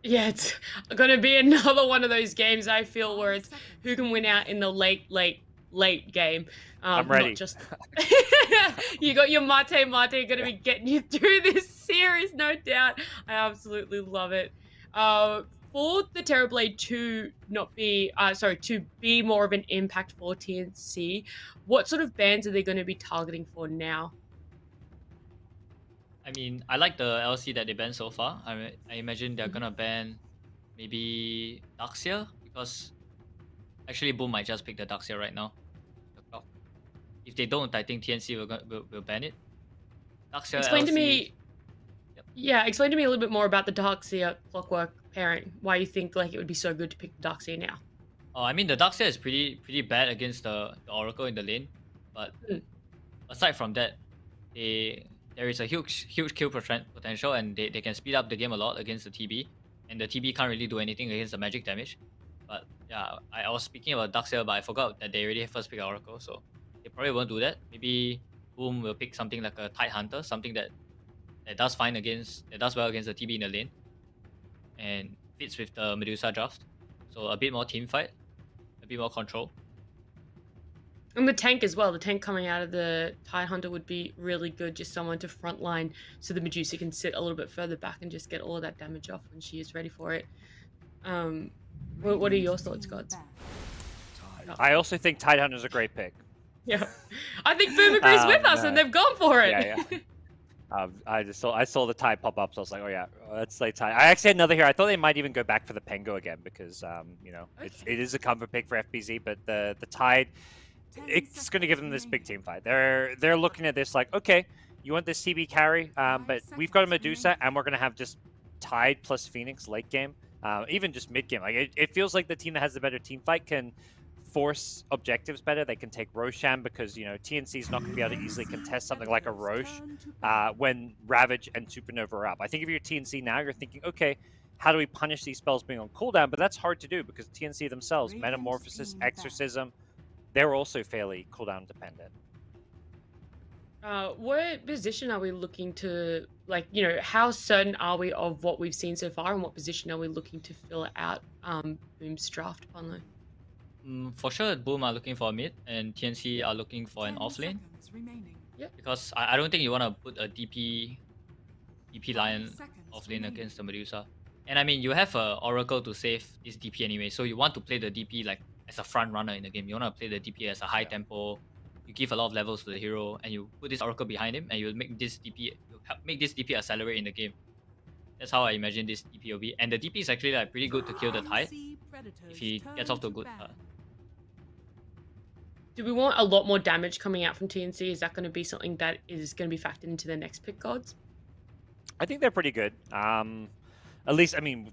Yeah, it's gonna be another one of those games I feel where it's who can win out in the late game. I'm Not ready. just you got your Mate gonna be getting you through this series, no doubt. I absolutely love it. For the Terrorblade to not be to be more of an impact for TNC, what sort of bans are they gonna be targeting for now? I mean, I like the LC that they banned so far. I imagine they're gonna ban maybe Daxia because actually Boom might just pick the Daxia right now. If they don't, I think TNC will ban it. Daxia Explain to LC. me. Yep. Yeah, explain to me a little bit more about the Darkseer Clockwork pairing. Why you think like it would be so good to pick the Darkseer now? Oh, I mean the Daxia is pretty bad against the Oracle in the lane, but aside from that, there is a huge kill potential, and they can speed up the game a lot against the TB, and the TB can't really do anything against the magic damage. But yeah, I was speaking about Darkseer, but I forgot that they already first pick Oracle, so they probably won't do that. Maybe Boom will pick something like a Tide Hunter, something that does well against the TB in the lane, and fits with the Medusa draft. So a bit more team fight, a bit more control. And the tank as well. The tank coming out of the Tide Hunter would be really good, just someone to frontline so the Medusa can sit a little bit further back and just get all of that damage off when she is ready for it. What are your thoughts, GoDz? I also think Tidehunter is a great pick. Yeah, I think Boom agrees with us, and they've gone for it. Yeah. I saw the Tide pop up, so I was like, oh yeah, let's play Tide. I actually had another here. I thought they might even go back for the Pengo again because you know, it is a comfort pick for FBZ, but the Tide, it's going to give them this big team fight. They're looking at this like, okay, you want this TB carry, but we've got a Medusa, and we're going to have just Tide plus Phoenix late game, even just mid game. Like it feels like the team that has the better team fight can force objectives better. They can take Roshan because, you know, TNC is not going to be able to easily contest something like a Roche when Ravage and Supernova are up. I think if you're TNC now, you're thinking, okay, how do we punish these spells being on cooldown? But that's hard to do because TNC themselves, Metamorphosis, Exorcism, they're also fairly cooldown dependent. What position are we looking to, like, you know, how certain are we of what we've seen so far, and what position are we looking to fill out Boom's draft, Ponlo? For sure, Boom are looking for a mid, and TNC are looking for an off lane. Yeah. Because I don't think you want to put a DP Lion off lane against the Medusa. And I mean, you have a Oracle to save this DP anyway, so you want to play the DP like as a front runner in the game. You want to play the DP as a high tempo. You give a lot of levels to the hero, and you put this Oracle behind him, and you make this DP accelerate in the game. That's how I imagine this DP will be. And the DP is actually like pretty good to kill the Tide if he gets off to a good start. Do we want a lot more damage coming out from TNC? Is that going to be something that is going to be factored into the next pick, GoDz? I think they're pretty good. At least, I mean,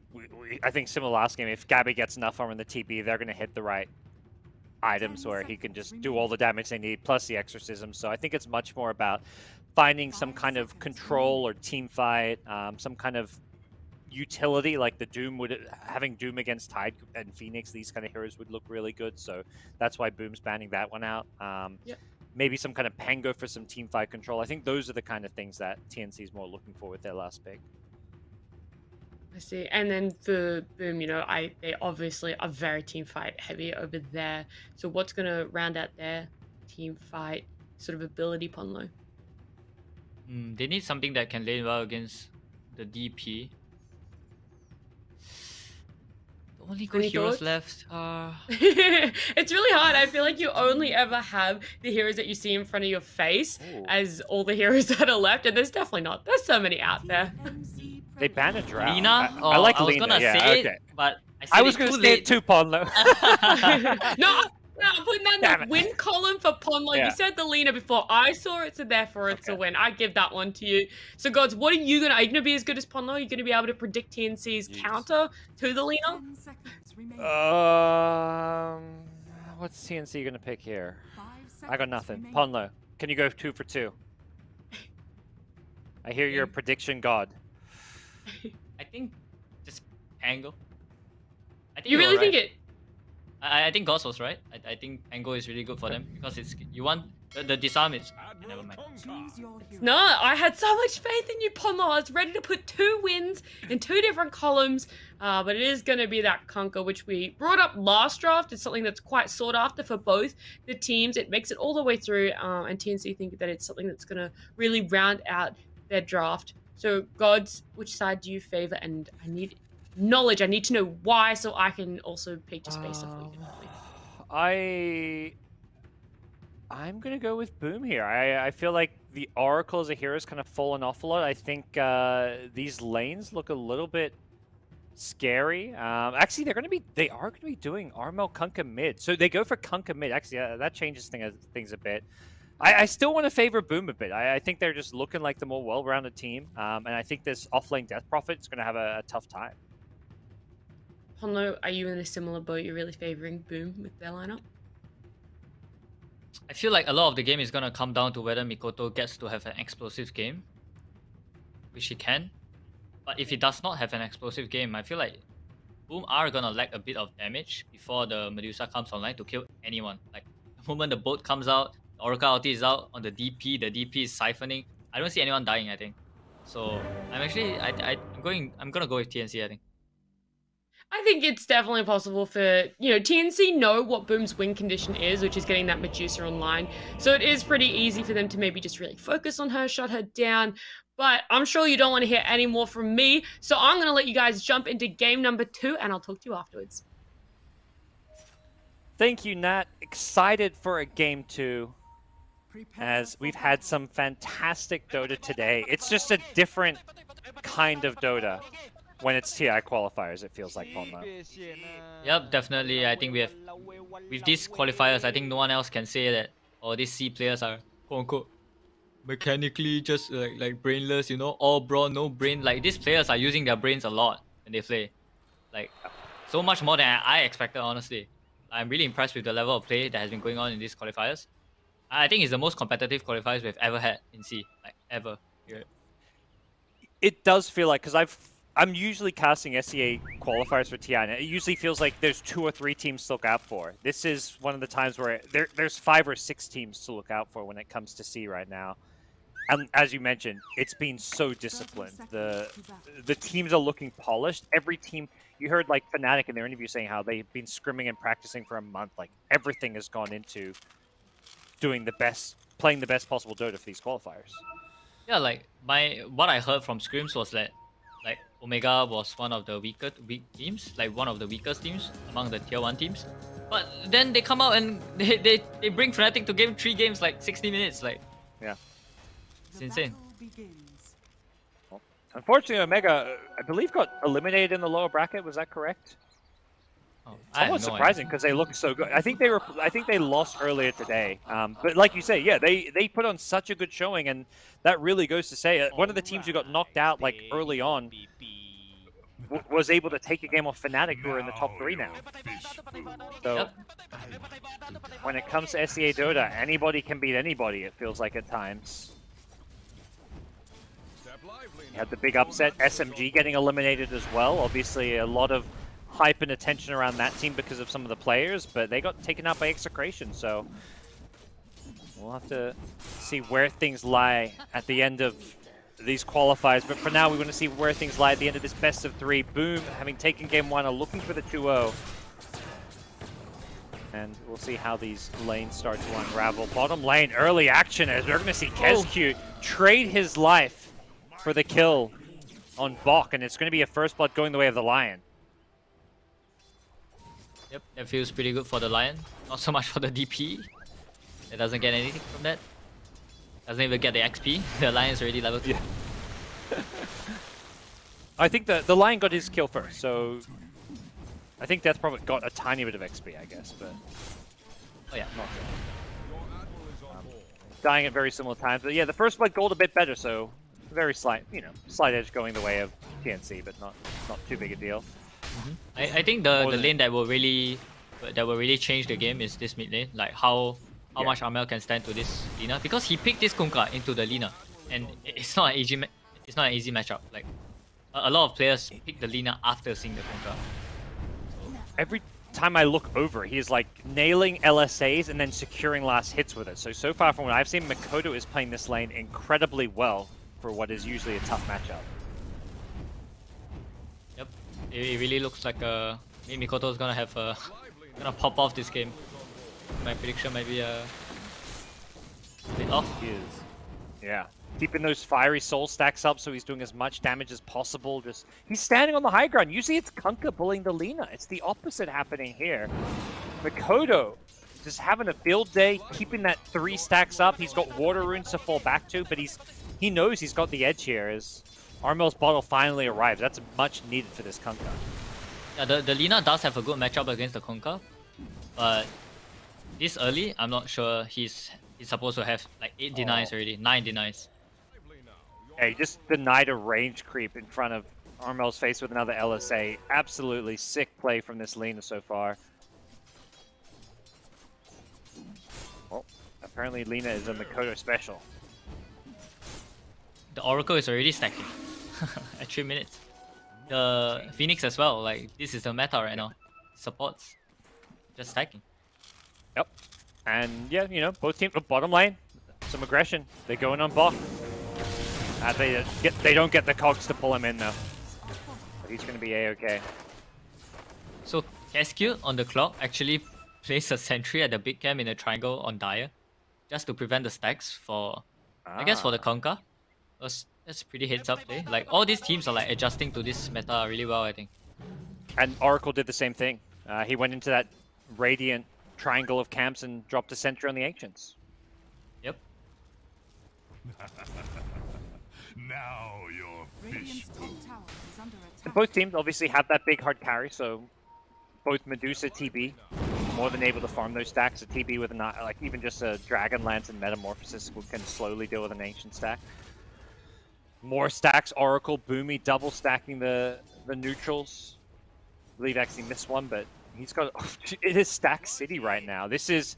I think similar last game, if Gabby gets enough armor in the TP, they're going to hit the right items where he can just do all the damage they need, plus the Exorcism. So I think it's much more about finding some kind of control or team fight, some kind of utility, like the Doom having Doom against Tide and Phoenix, these kind of heroes would look really good. So that's why Boom's banning that one out. Maybe some kind of Pango for some team fight control. I think those are the kind of things that TNC is more looking for with their last pick. I see. And then for Boom, you know, they obviously are very team fight heavy over there. So what's going to round out their team fight sort of ability, Ponlo? They need something that can lane well against the DP. The only good heroes left are... It's really hard. I feel like you only ever have the heroes that you see in front of your face as all the heroes that are left, and there's definitely not. There's so many out there. They banned a Drow. Lina? I like I was Lina, gonna say it, but I was going to say it too, Ponlo. No, I'm putting that in the win column for Ponlo. You said the Lina before. I saw it, so therefore it's a win. I give that one to you. So, GoDz, what are you going to... Are you going to be as good as Ponlo? Are you going to be able to predict TNC's counter to the Lina? What's TNC going to pick here? I got nothing. Ponlo, can you go 2 for 2? I hear you're a prediction god. I think just Pango. You really think it? I think GoDz was right. I think Pango is really good for them because you want The disarm is never mind. No, I had so much faith in you, Ponlo. I was ready to put 2 wins in 2 different columns, but it is going to be that conquer, which we brought up last draft. It's something that's quite sought after for both the teams. It makes it all the way through, and TNC think that it's something that's going to really round out their draft. So, GoDz, which side do you favor? And I need knowledge. I need to know why, so I can also pick just based off what you can. I'm gonna go with Boom here. I feel like the Oracle as a hero has kind of fallen off a lot. I think these lanes look a little bit scary. Actually, they are gonna be doing Armel Kunkka mid, so they go for Kunkka mid. Actually, that changes things a bit. I still want to favor Boom a bit. I think they're just looking like the more well-rounded team, and I think this offlane Death Prophet is gonna have a tough time. Ponlo, are you in a similar boat? You're really favoring Boom with their lineup? I feel like a lot of the game is gonna come down to whether Mikoto gets to have an explosive game, which he can. But if he does not have an explosive game, I feel like Boom are gonna lack a bit of damage before the Medusa comes online to kill anyone. Like the moment the boat comes out, the Oracle ulti is out on the DP is siphoning. I don't see anyone dying, I think. So I'm actually I'm gonna go with TNC, I think. I think it's definitely possible for, TNC know what Boom's win condition is, which is getting that Medusa online. So it is pretty easy for them to maybe just really focus on her, shut her down. But I'm sure you don't want to hear any more from me. So I'm going to let you guys jump into game number 2, and I'll talk to you afterwards. Thank you, Nat. Excited for a game 2. As we've had some fantastic Dota today. It's just a different kind of Dota. When it's TI qualifiers, it feels like Ponlo. Yep, definitely. I think with these qualifiers, I think no one else can say that these C players are quote unquote mechanically just like brainless, all brawn, no brain. Like these players are using their brains a lot when they play. Like so much more than I expected, honestly. I'm really impressed with the level of play that has been going on in these qualifiers. I think it's the most competitive qualifiers we've ever had in C, like ever. Yeah. It does feel like, because I'm usually casting SEA qualifiers for TI, and it usually feels like there's 2 or 3 teams to look out for. This is one of the times where there's 5 or 6 teams to look out for when it comes to C right now. And as you mentioned, it's been so disciplined. The teams are looking polished. Every team, you heard like Fnatic in their interview saying how they've been scrimming and practicing for a month. Like everything has gone into doing the best, playing the best possible Dota for these qualifiers. Yeah, like what I heard from scrims was that like Omega was one of the weak teams, like one of the weakest teams among the tier 1 teams. But then they come out and they bring Fnatic to game 3 games like 60 minutes. Like, yeah, it's insane. Well, unfortunately, Omega, I believe, got eliminated in the lower bracket. Was that correct? Oh, somewhat surprising because they look so good. I think they lost earlier today. But like you say, yeah, they put on such a good showing, and that really goes to say one of the teams who got knocked out like early on was able to take a game off Fnatic, who are in the top 3 now. So when it comes to SEA Dota, anybody can beat anybody. It feels like at times. You had the big upset, SMG getting eliminated as well. Obviously, a lot of hype and attention around that team because of some of the players, but they got taken out by Execration, so we'll have to see where things lie at the end of these qualifiers. But for now, we want to see where things lie at the end of this best of 3. Boom, having taken game 1, are looking for the 2-0. And we'll see how these lanes start to unravel. Bottom lane, early action, as we're going to see KezQ trade his life for the kill on Bok, and it's going to be a first blood going the way of the Lion. Yep, that feels pretty good for the Lion. Not so much for the DP. It doesn't get anything from that. Doesn't even get the XP. The Lion's already level 2. Yeah. I think the Lion got his kill first, so I think Death Prophet got a tiny bit of XP, I guess, but oh yeah, not dying at very similar times. But yeah, the first blood gold a bit better, so very slight, slight edge going the way of TNC, but not too big a deal. I think the lane that will really change the game is this mid lane. Like how much Armel can stand to this Lina, because he picked this Kunkka into the Lina, and it's not an easy matchup. Like a lot of players pick the Lina after seeing the Kunkka. time I look over, he is like nailing LSAs and then securing last hits with it. So far from what I've seen, Mikoto is playing this lane incredibly well for what is usually a tough matchup. Yep, it really looks like Mikoto's gonna have gonna pop off this game. My prediction might be a bit off. He is. Yeah. Keeping those fiery soul stacks up so he's doing as much damage as possible. Just he's standing on the high ground. Usually it's Kunkka bullying the Lina. It's the opposite happening here. Mikoto just having a field day, keeping that 3 stacks up. He's got water runes to fall back to, but he knows he's got the edge here as Armel's bottle finally arrives. That's much needed for this Kunkka. Yeah, the Lina does have a good matchup against the Kunkka, but this early, I'm not sure he's supposed to have like 8 denies already, 9 denies. Yeah, he just denied a range creep in front of Armel's face with another LSA. Absolutely sick play from this Lina so far. Well, apparently Lina is a Mikoto special. The Oracle is already stacking at 3 minutes. The Phoenix as well, like this is the meta right now. Supports just stacking. Yep. And yeah, you know, both teams bottom lane, some aggression. They're going on bot. They don't get the cogs to pull him in though. But he's gonna be A-okay. So Cascute on the clock actually placed a sentry at the big camp in a triangle on Dire, just to prevent the stacks for, I guess for the Kunkka. That's pretty heads up play. Like all these teams are like adjusting to this meta really well, I think. And Oracle did the same thing. He went into that Radiant triangle of camps and dropped a sentry on the Ancients. Yep. Now your fish food. And both teams obviously have that big hard carry, so both Medusa, TB, more than able to farm those stacks. A TB with like even just a Dragon Lance and Metamorphosis can slowly deal with an Ancient stack. More stacks, Oracle, Boomy, double stacking the neutrals. I believe actually missed one, but he's got it is Stack City right now. This is,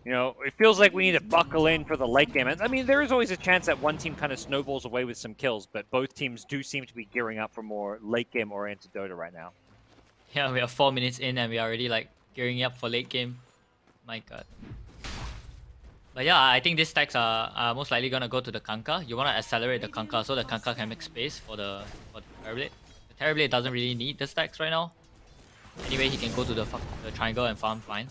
you know, it feels like we need to buckle in for the late game. I mean, there is always a chance that one team kind of snowballs away with some kills, but both teams do seem to be gearing up for more late game oriented Dota right now. Yeah, we are 4 minutes in and we are already like gearing up for late game. My god. But yeah, I think these stacks are most likely gonna go to the Kunkka. You wanna accelerate the Kunkka so the Kunkka can make space for the Terrorblade. The Terrorblade doesn't really need the stacks right now. Anyway, he can go to the triangle and farm fine.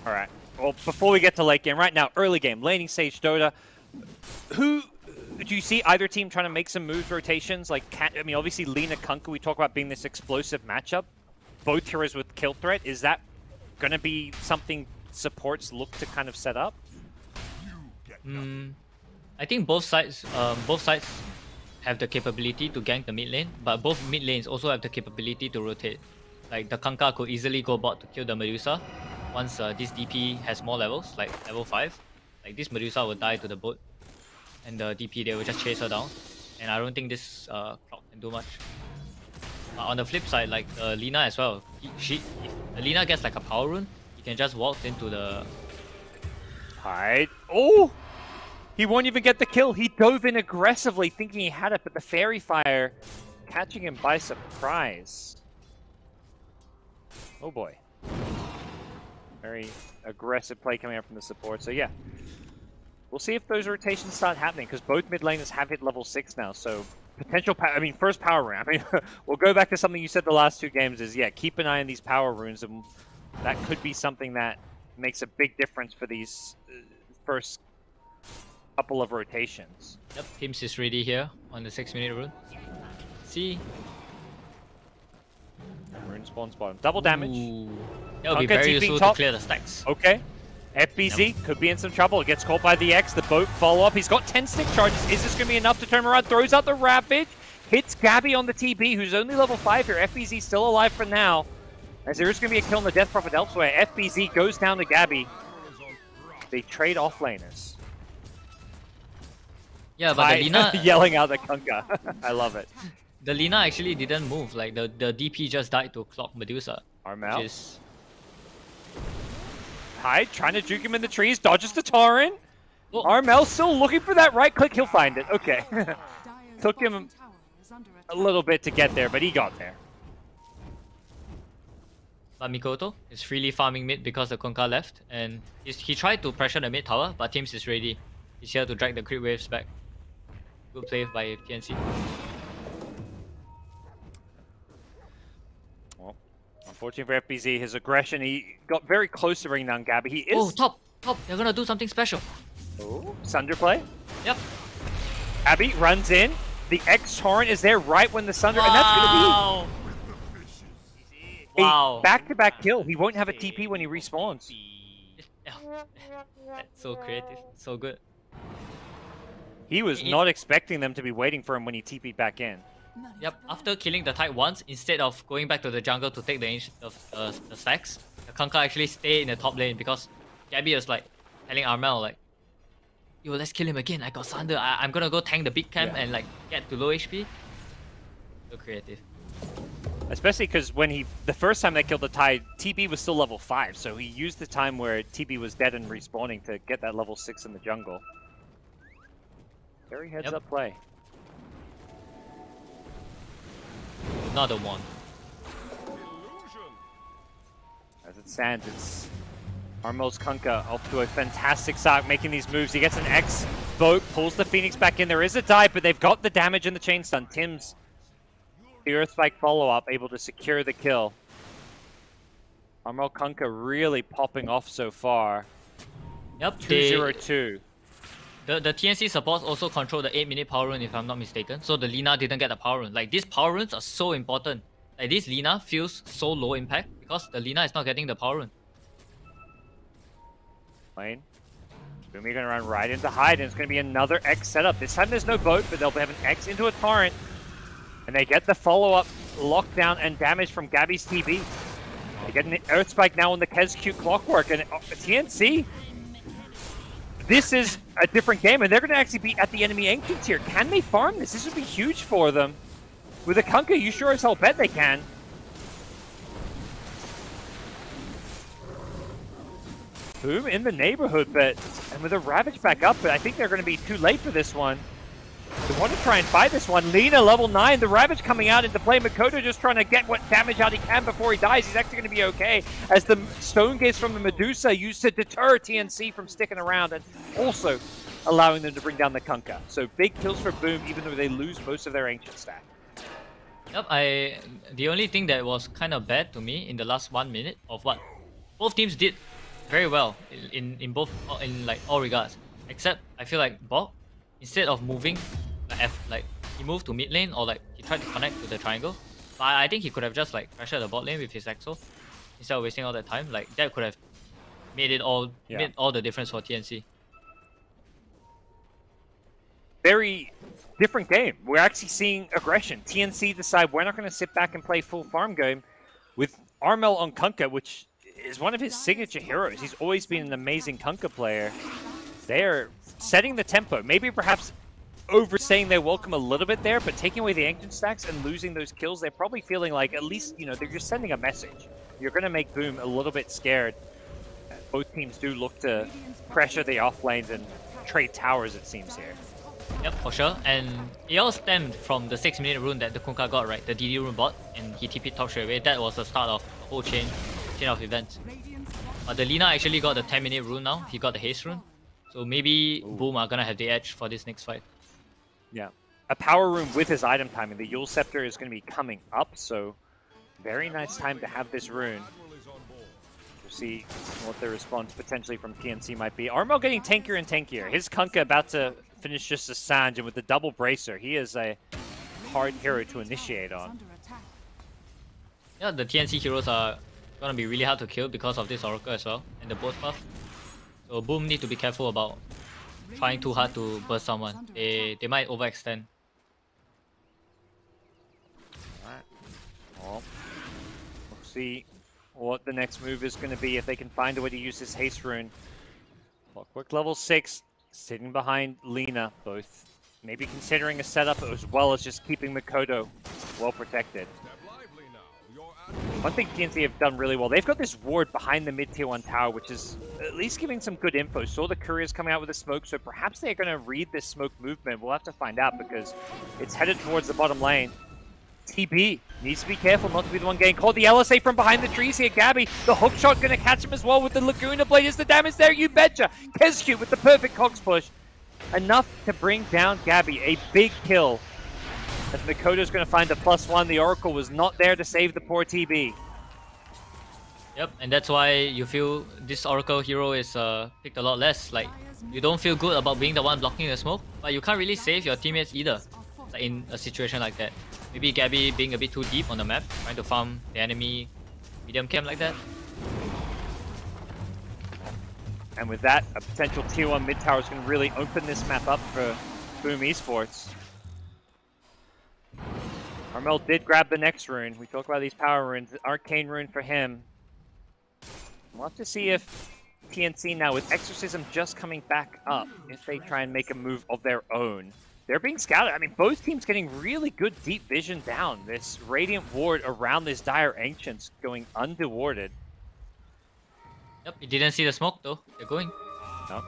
Alright, well, before we get to late game, right now, early game, laning stage Dota, who do you see either team trying to make some moves, rotations? Like, I mean, obviously Lina Kunkka, we talk about being this explosive matchup. Both heroes with kill threat. Is that going to be something supports look to kind of set up? I think both sides have the capability to gank the mid lane, but both mid lanes also have the capability to rotate. Like the Kunkka could easily go bot to kill the Medusa once this DP has more levels, like level 5. Like this Medusa will die to the boat, and the DP they will just chase her down. And I don't think this clock can do much. On the flip side, like Lina as well, if Lina gets like a power rune, he can just walk into the... Hide. Oh! He won't even get the kill. He dove in aggressively thinking he had it, but the Fairy Fire catching him by surprise. Oh boy. Very aggressive play coming up from the support. So yeah, we'll see if those rotations start happening, because both mid laners have hit level 6 now. So potential first power rune. I mean, we'll go back to something you said the last 2 games is, yeah, keep an eye on these power runes, and that could be something that makes a big difference for these first couple of rotations. Yep, Pims is ready here on the 6-minute rune. See? Rune spawns bottom. Double damage. That would be very useful to clear the stacks. Okay. FBZ could be in some trouble. Gets caught by the X. The boat follow up. He's got 10 stick charges. Is this going to be enough to turn around? Throws out the Ravage. Hits Gabby on the TB, who's only level 5 here. FBZ still alive for now, as there is going to be a kill on the Death Prophet elsewhere. FBZ goes down to Gabby. They trade offlaners. Yeah, but the Lina... yelling out the Kunkka. I love it. The Lina actually didn't move. Like, the DP just died to clock Medusa. Armel. Which is... Hyde trying to juke him in the trees. Dodges the Tauren. Oh. Armel still looking for that right click. He'll find it. Okay. Took him a little bit to get there, but he got there. But Mikoto is freely farming mid because the Kunkka left, and he tried to pressure the mid tower, but Teams is ready. He's here to drag the creep waves back. Good play by TNC. Well, unfortunately for FBZ, his aggression, he got very close to bringing down Gabby. He is... Oh, top! They're gonna do something special. Oh, Sunder play. Yep. Abby runs in. The X Torrent is there right when the Sunder... And that's gonna be... Wow. Back-to-back kill. He won't have a TP when he respawns. That's so creative. So good. He was not expecting them to be waiting for him when he TP'd back in. Yep, after killing the Tide once, instead of going back to the jungle to take the stacks, the Kunkka actually stayed in the top lane because Gabby was like telling Armel like, yo, let's kill him again, I got Sunder, I'm gonna go tank the big camp and like get to low HP. So creative. Especially because when the first time they killed the Tide, TP was still level 5, so he used the time where TP was dead and respawning to get that level 6 in the jungle. Very heads-up play. Another one. As it stands, it's Armel's Kunkka off to a fantastic start, making these moves. He gets an X boat, pulls the Phoenix back in. There is a dive, but they've got the damage and the chain stun. Tim's the Earth Spike follow-up, able to secure the kill. Armel Kunkka really popping off so far. Yep, 2-0-2. The TNC supports also control the 8-minute power rune if I'm not mistaken, so the Lina didn't get the power rune. Like, these power runes are so important. Like, this Lina feels so low impact because the Lina is not getting the power rune. Lane. Boomy gonna run right into Hyde, and it's gonna be another X setup. This time there's no boat, but they'll have an X into a torrent. And they get the follow-up lockdown and damage from Gabby's TB. They get an Earth Spike now on the KezQ Clockwork, and TNC. This is a different game, and they're going to actually be at the enemy Ancients here. Can they farm this? This would be huge for them. With a Kunkka, you sure as hell bet they can. Boom in the neighborhood, and with a Ravage back up, but I think they're going to be too late for this one. They want to try and fight this one. Lina, level 9, the Ravage coming out into play. Mikoto just trying to get what damage out he can before he dies. He's actually going to be okay, as the Stone Gaze from the Medusa used to deter TNC from sticking around and also allowing them to bring down the Kunkka. So big kills for Boom, even though they lose most of their Ancient stack. Yep, the only thing that was kind of bad to me in the last 1 minute of what both teams did very well in like all regards, except I feel like Bog, instead of moving like he moved to mid lane or like he tried to connect to the triangle, but I think he could have just like pressured the bot lane with his Exo instead of wasting all that time. Like that could have made all the difference for TNC. Very different game. We're actually seeing aggression. TNC decide we're not going to sit back and play full farm game with Armel on Kunkka, which is one of his signature heroes. He's always been an amazing Kunkka player. They're setting the tempo. Maybe perhaps overstaying their welcome a little bit there, but taking away the Ancient stacks and losing those kills, they're probably feeling like at least, you know, they're just sending a message. You're going to make Boom a little bit scared. Both teams do look to pressure the off lanes and trade towers, it seems here. Yep, for sure. And it all stemmed from the 6-minute rune that the Kunkka got, right? The DD rune bot, and he TP'd top straight away. That was the start of the whole chain of events. But the Lina actually got the 10-minute rune now. He got the haste rune. So maybe Boom are gonna have the edge for this next fight. Yeah. A power rune with his item timing. The Yule Scepter is going to be coming up, so very nice time to have this rune. We'll see what the response potentially from TNC might be. Armel getting tankier and tankier. His Kunkka about to finish just a Sanj, and with the double bracer, he is a hard hero to initiate on. Yeah, the TNC heroes are gonna be really hard to kill because of this Oracle as well, and the boat buff. So Boom need to be careful about trying too hard to burst someone. They might overextend. Alright. Well, we'll see what the next move is going to be if they can find a way to use this haste rune. Clockwork level 6, sitting behind Lina, both maybe considering a setup as well as just keeping Mikoto well protected. One thing TNC have done really well, they've got this ward behind the mid-tier 1 tower, which is at least giving some good info. Saw the couriers coming out with a smoke, so perhaps they're going to read this smoke movement. We'll have to find out because it's headed towards the bottom lane. TB needs to be careful not to be the one getting caught. The LSA from behind the trees here. Gabby, the hook shot going to catch him as well with the Laguna Blade. Is the damage there? You betcha. Kezcute with the perfect Cox push. Enough to bring down Gabby. A big kill. As Mikoto's going to find the +1. The Oracle was not there to save the poor TB. Yep, and that's why you feel this Oracle hero is picked a lot less. Like, you don't feel good about being the one blocking the smoke, but you can't really save your teammates either, like in a situation like that. Maybe Gabby being a bit too deep on the map, trying to farm the enemy medium camp like that. And with that, a potential tier 1 mid tower is going to really open this map up for Boom Esports. Armel did grab the next rune. We talk about these power runes. Arcane rune for him. We'll have to see if TNC now, with Exorcism just coming back up, if they try and make a move of their own. They're being scouted. I mean, both teams getting really good deep vision down. This Radiant Ward around this Dire Ancients going underwarded. Yep, you didn't see the smoke though. They're going. No.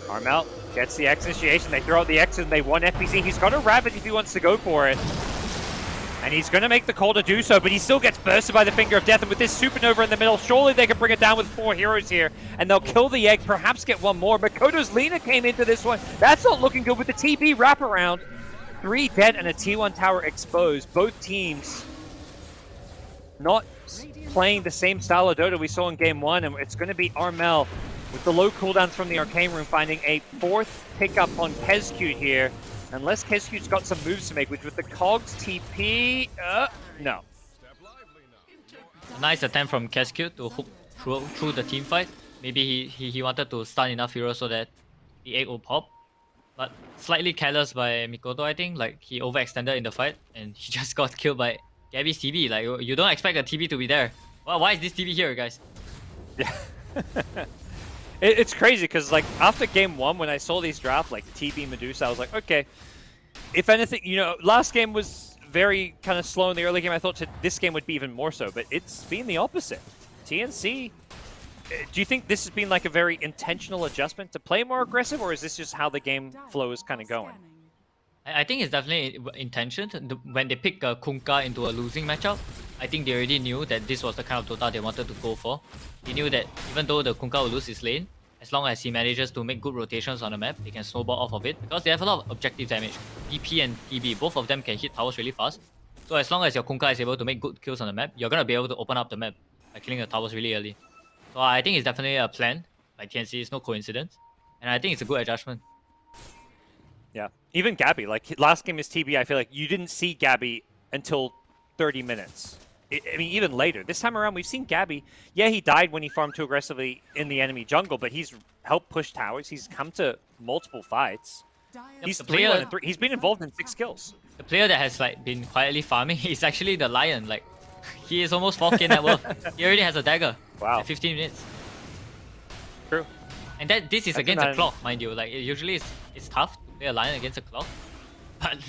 Armel gets the X initiation. They throw out the X and they want FPC. He's got a Ravage if he wants to go for it. And he's going to make the call to do so, but he still gets bursted by the Finger of Death. And with this Supernova in the middle, surely they can bring it down with 4 heroes here. And they'll kill the egg, perhaps get one more. Makoto's Lina came into this one. That's not looking good with the TB wraparound. 3 dead and a T1 tower exposed. Both teams not playing the same style of Dota we saw in Game 1. And it's going to be Armel with the low cooldowns from the Arcane Room finding a 4th pickup on Kezcute here. Unless Kezcute's got some moves to make, which with the Cogs TP, no. A nice attempt from Kezcute to hook through the team fight. Maybe he wanted to stun enough heroes so that the egg will pop. But slightly careless by Mikoto, I think. Like, he overextended in the fight and he just got killed by Gabby's TB. Like, you don't expect a TB to be there. Well, why is this TB here, guys? Yeah. It's crazy because, like, after Game 1, when I saw these draft, like, TB Medusa, I was like, okay. If anything, you know, last game was very kind of slow in the early game. I thought this game would be even more so, but it's been the opposite. TNC, do you think this has been, like, a very intentional adjustment to play more aggressive, or is this just how the game flow is kind of going? I think it's definitely intentioned. When they pick Kunkka into a losing matchup, I think they already knew that this was the kind of Dota they wanted to go for. They knew that even though the Kunkka will lose his lane, as long as he manages to make good rotations on the map, they can snowball off of it. Because they have a lot of objective damage. DP and TB, both of them can hit towers really fast. So as long as your Kunkka is able to make good kills on the map, you're going to be able to open up the map by killing the towers really early. So I think it's definitely a plan by TNC. It's no coincidence. And I think it's a good adjustment. Yeah. Even Gabby, like, last game is TB, I feel like you didn't see Gabby until 30 minutes. I mean, even later. This time around, we've seen Gabby. Yeah, he died when he farmed too aggressively in the enemy jungle, but he's helped push towers. He's come to multiple fights. He's 3-1 and 3. He's been involved in 6 kills. The player that has, like, been quietly farming is actually the Lion. Like, he is almost 4k net worth. He already has a dagger. Wow. At 15 minutes. True. And this is against a clock, mind you. Like, usually it's tough to play a Lion against a clock. But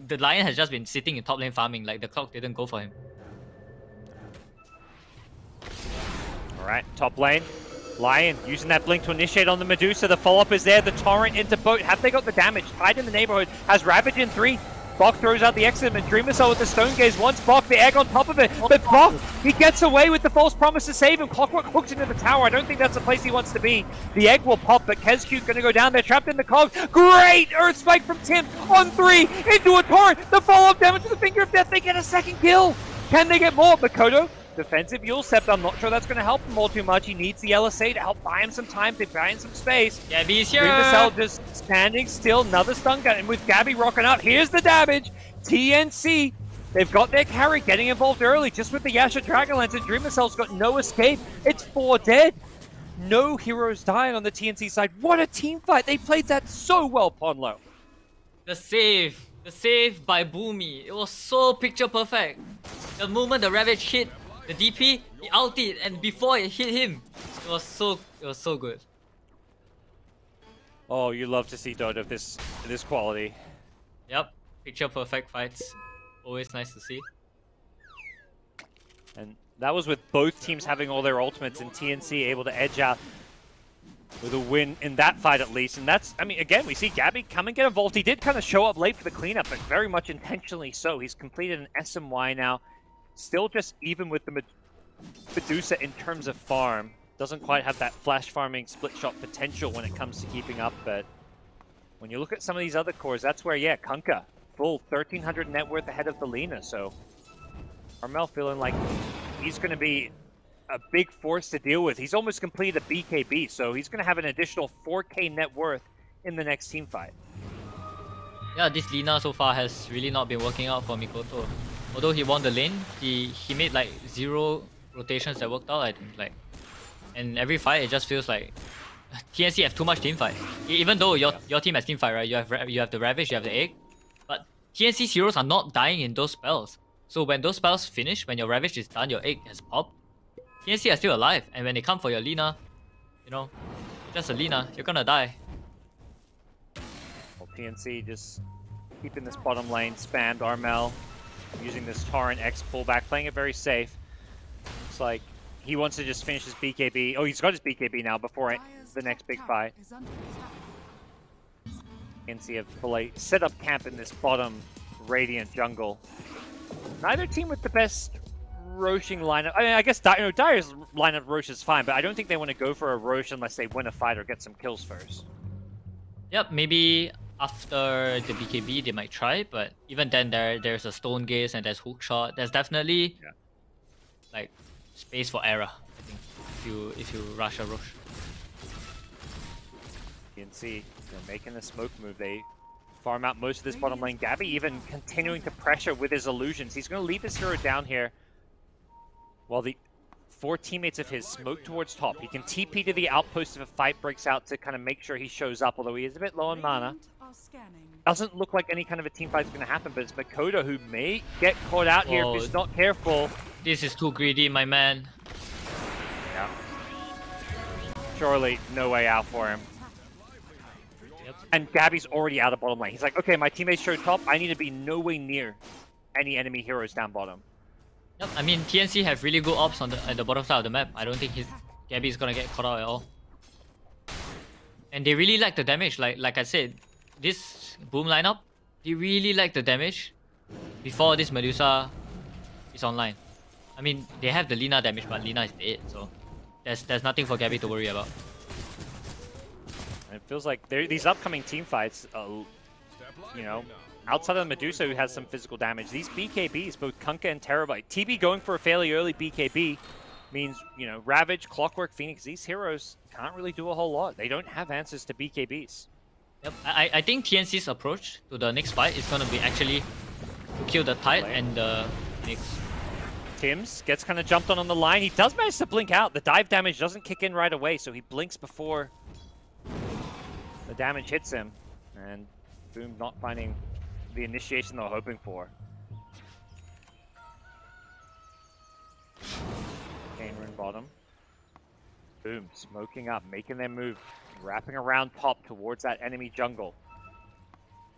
the Lion has just been sitting in top lane farming. Like, the clock didn't go for him. Alright, top lane. Lion using that blink to initiate on the Medusa. The follow-up is there. The Torrent into boat. Have they got the damage? Tied in the neighborhood. Has Ravage in 3. Bok throws out the exit, and Dreamer Cell with the Stone Gaze wants Bok, the egg on top of it. But Bok, he gets away with the false promise to save him. Clockwork hooks into the tower. I don't think that's the place he wants to be. The egg will pop, but Kezcute going to go down there, trapped in the cogs. Great Earth Spike from Tim on 3 into a Torrent. The follow-up damage to the Finger of Death. They get a second kill. Can they get more? Makoto, defensive Yule Scepter. I'm not sure that's going to help him all too much. He needs the LSA to help buy him some time, to buy him some space. Gabby's here. Dreamer Cell just standing still. Another stun gun, and with Gabby rocking up, here's the damage. TNC, they've got their carry getting involved early, just with the Yasha Dragonlance, and Dreamer Cell's got no escape. It's 4 dead. No heroes dying on the TNC side. What a team fight. They played that so well, Ponlo. The save by Boomy. It was so picture perfect. The moment the Ravage hit the DP, he ulted, and before it hit him, it was so good. Oh, you love to see Dota of this quality. Yep, picture perfect fights. Always nice to see. And that was with both teams having all their ultimates and TNC able to edge out. with a win in that fight at least. And that's, I mean, again, we see Gabby come and get involved. He did kind of show up late for the cleanup, but very much intentionally so. He's completed an SMY now. Still just even with the Medusa in terms of farm. Doesn't quite have that flash farming split shot potential when it comes to keeping up, but when you look at some of these other cores, that's where, yeah, Kunkka, full 1,300 net worth ahead of the Lina, so Armel feeling like he's going to be a big force to deal with. He's almost completed a BKB, so he's going to have an additional 4K net worth in the next team fight. Yeah, this Lina so far has really not been working out for Mikoto. Although he won the lane, he made like 0 rotations that worked out, I think. Like, and every fight it just feels like TNC have too much team fight. Even though your team has team fight, right? You have the Ravage, you have the Egg, but TNC's heroes are not dying in those spells. So when those spells finish, when your Ravage is done, your Egg has popped, TNC are still alive, and when they come for your Lina, you know, just a Lina, you're gonna die. Well, TNC just keeping this bottom lane, spammed Armel, using this Torrent X pullback, playing it very safe. Looks like he wants to just finish his BKB. Oh, he's got his BKB now before the next big fight. TNC have fully set up camp in this bottom Radiant jungle. Neither team with the best Roshing lineup. I mean, I guess Dire's lineup Rosh is fine, but I don't think they want to go for a Rosh unless they win a fight or get some kills first. Yep, maybe after the BKB they might try, but even then there's a Stone Gaze and there's Hook Shot. There's definitely like space for error, I think, if you rush a Rosh. You can see they're making a smoke move. They farm out most of this bottom lane. Gabby even continuing to pressure with his illusions. He's going to leave his hero down here while the 4 teammates of his smoke towards top. He can TP to the outpost if a fight breaks out to kind of make sure he shows up, although he is a bit low on mana. Doesn't look like any kind of a team fight is going to happen, but it's Mikoto who may get caught out here if he's not careful. This is too greedy, my man. Yeah. Surely no way out for him. Yep. And Gabby's already out of bottom lane. He's like, okay, my teammates showed top. I need to be no way near any enemy heroes down bottom. Yep, I mean, TNC have really good ops on at the bottom side of the map. I don't think Gabby's gonna get caught out at all. And they really like the damage. Like I said, this Boom lineup, they really like the damage before this Medusa is online. I mean, they have the Lina damage, but Lina is dead, so there's nothing for Gabby to worry about. It feels like these upcoming team fights, you know, outside of the Medusa who has some physical damage, these BKBs, both Kunkka and Terabyte, TB going for a fairly early BKB means, you know, Ravage, Clockwork, Phoenix, these heroes can't really do a whole lot. They don't have answers to BKBs. Yep, I think TNC's approach to the next fight is going to be actually to kill the Tide and the Phoenix. Tims gets kind of jumped on the line. He does manage to blink out. The dive damage doesn't kick in right away, so he blinks before the damage hits him. And Boom not finding the initiation they're hoping for. Gamer in bottom. Boom, smoking up, making their move, wrapping around top towards that enemy jungle.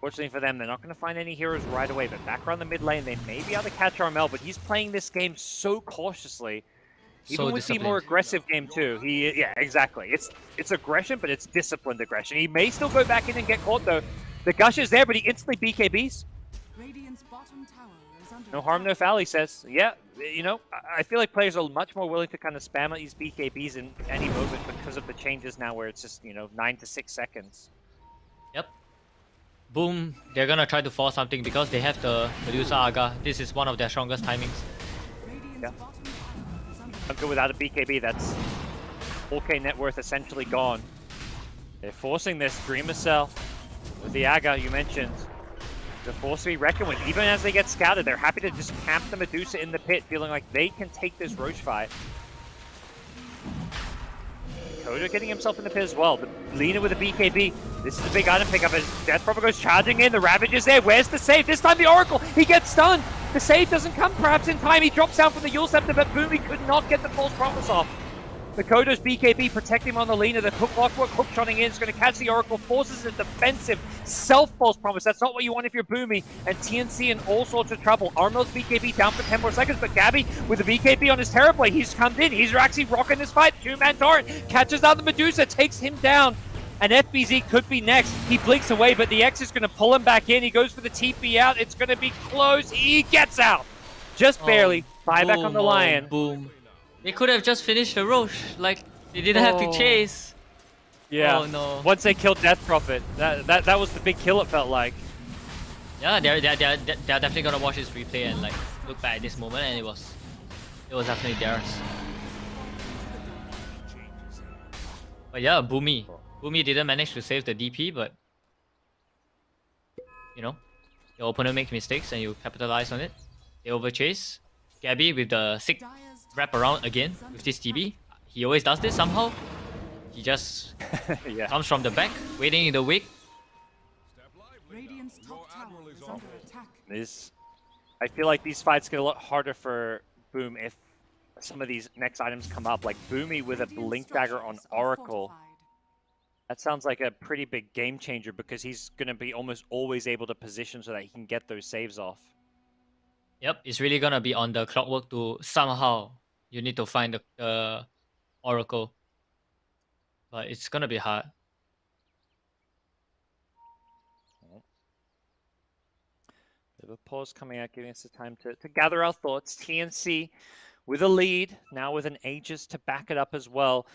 Fortunately for them, they're not going to find any heroes right away, but back around the mid lane, they may be able to catch Armel, but he's playing this game so cautiously. Even with the more aggressive game too. Yeah, exactly. It's aggression, but it's disciplined aggression. He may still go back in and get caught though. The gush is there, but he instantly BKBs. No harm, no foul, he says. Yeah, you know, I feel like players are much more willing to kind of spam out these BKBs in any moment because of the changes now where it's just, you know, 9 to 6 seconds. Yep. Boom, they're gonna try to force something because they have the Medusa Aga. This is one of their strongest timings. Yeah. Kunkka without a BKB, that's 4K net worth essentially gone. They're forcing this Dreamer Cell with the Aga you mentioned. The force to be reckoned with. Even as they get scouted, they're happy to just camp the Medusa in the pit, feeling like they can take this Roche fight. Koda getting himself in the pit as well, but Lina with a BKB. This is a big item pickup as Death Prophet goes charging in. The Ravage is there. Where's the save? This time the Oracle. He gets stunned. The save doesn't come perhaps in time. He drops down from the Yule Scepter, but Boom, he could not get the false promise off. The GoDz BKB protecting him on the leaner. The Clockwork hook shotting in is going to catch the Oracle, forces a defensive self-false promise. That's not what you want if you're Boomy. And TNC in all sorts of trouble. Armel's BKB down for 10 more seconds, but Gabby with the BKB on his Terrorblade, he's come in. He's actually rocking this fight. Two-man torrent catches out the Medusa, takes him down. And FBZ could be next. He blinks away, but the X is going to pull him back in. He goes for the TP out. It's going to be close. He gets out. Just barely. Buyback on the Lion. Boom. They could have just finished the Roche. Like, they didn't have to chase. Yeah. Oh no. Once they killed Death Prophet, that was the big kill, it felt like. Yeah, they're definitely gonna watch this replay and like look back at this moment, and it was definitely theirs. But yeah, Boomy didn't manage to save the DP, but you know, your opponent makes mistakes and you capitalize on it. They overchase. Gabby with the sick wrap around again with this TB. He always does this somehow. He just comes from the back, waiting in the wake. I feel like these fights get a lot harder for Boom if some of these next items come up. Like Boomy with a Blink Dagger on Oracle. That sounds like a pretty big game changer because he's going to be almost always able to position so that he can get those saves off. Yep, it's really going to be on the Clockwork to somehow you need to find the Oracle. But it's going to be hard. Bit of a pause coming out, giving us the time to gather our thoughts. TNC with a lead, now with an Aegis to back it up as well.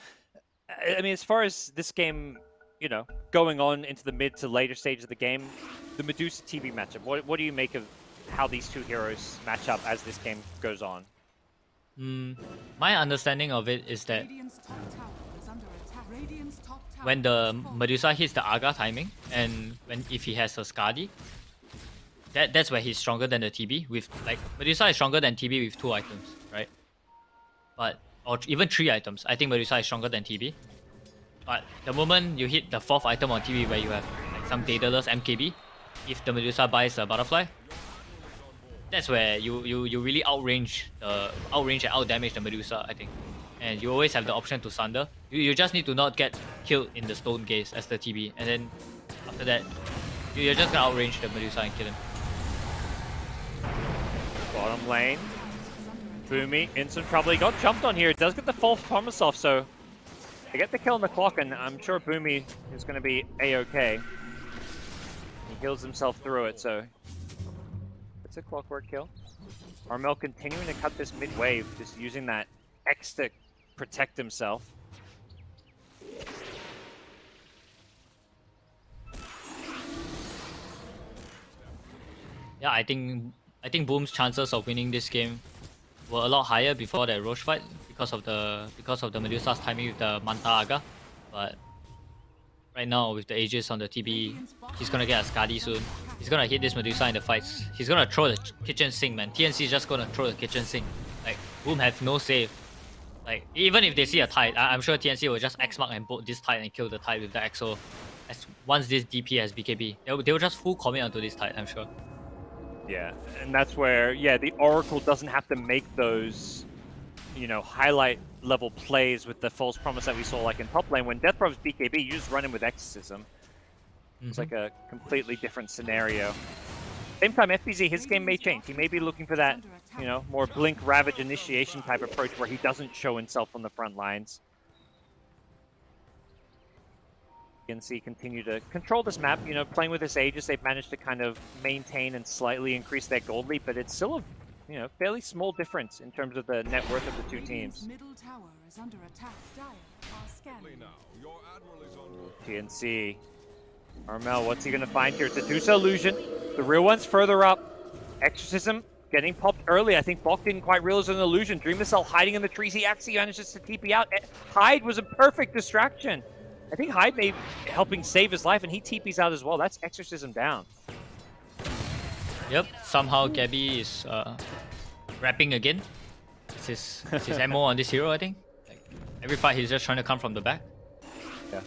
I mean, as far as this game, you know, going on into the mid to later stage of the game, the Medusa TV matchup, what do you make of how these two heroes match up as this game goes on? My understanding of it is that when the Medusa hits the Aga timing, and if he has a Skadi, that's where he's stronger than the TB. With like Medusa is stronger than TB with 2 items, right? Or even 3 items. I think Medusa is stronger than TB. But the moment you hit the 4th item on TB where you have like some Daedalus MKB, if the Medusa buys a Butterfly, that's where you really outrange and outdamage the Medusa, I think. And you always have the option to Sunder. You just need to not get killed in the Stone Gaze as the TB. And then after that, you're just gonna outrange the Medusa and kill him. Bottom lane. Boomy, instant probably got jumped on here. It does get the false promise off, so they get the kill on the clock, and I'm sure Boomy is going to be A-okay. He heals himself through it, so it's a Clockwork kill. Armel continuing to cut this mid-wave, just using that X to protect himself. Yeah, I think Boom's chances of winning this game were a lot higher before that Roche fight because of the Medusa's timing with the Manta Aga. But right now with the Aegis on the TB, he's gonna get a Skadi soon. He's gonna hit this Medusa in the fights. He's gonna throw the kitchen sink, man. TNC is just gonna throw the kitchen sink. Like Boom have no save. Like even if they see a Tide, I'm sure TNC will just X mark and bolt this Tide and kill the Tide with the XO. As once this DP has BKB, they will just full commit onto this Tide, I'm sure. Yeah, and that's where, yeah, the Oracle doesn't have to make those, you know, highlight level plays with the false promise that we saw like in top lane. When Death Prophet's BKB, you just run him with Exorcism. It's like a completely different scenario. Same time, FBZ, his game may change. He may be looking for that, you know, more Blink Ravage initiation type approach where he doesn't show himself on the front lines. TNC continue to control this map, you know, playing with this Aegis, they've managed to kind of maintain and slightly increase their gold lead, but it's still a, you know, fairly small difference in terms of the net worth of the two teams. TNC. Armel, what's he going to find here? It's a Dusa illusion. The real one's further up. Exorcism getting popped early. I think Bok didn't quite realize it was an illusion. Dream Missile hiding in the trees. He actually manages to TP out. Hyde was a perfect distraction. I think Hyde may be helping save his life, and he TPs out as well. That's Exorcism down. Yep, somehow Gabby is wrapping again. It's his MO on this hero, I think. Like, every fight he's just trying to come from the back. Yeah.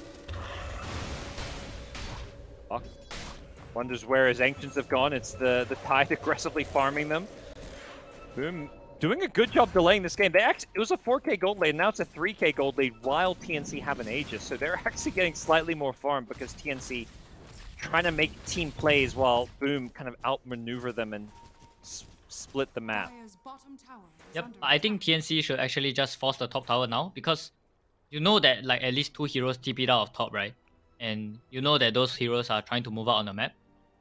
Bok wonders where his Ancients have gone. It's the Tide aggressively farming them. Boom doing a good job delaying this game. It was a 4K gold lead, now it's a 3K gold lead while TNC have an Aegis. So they're actually getting slightly more farm because TNC trying to make team plays while Boom kind of outmaneuver them and split the map. Yep, I think TNC should actually just force the top tower now because you know that like at least 2 heroes TP'd out of top, right? And you know that those heroes are trying to move out on the map.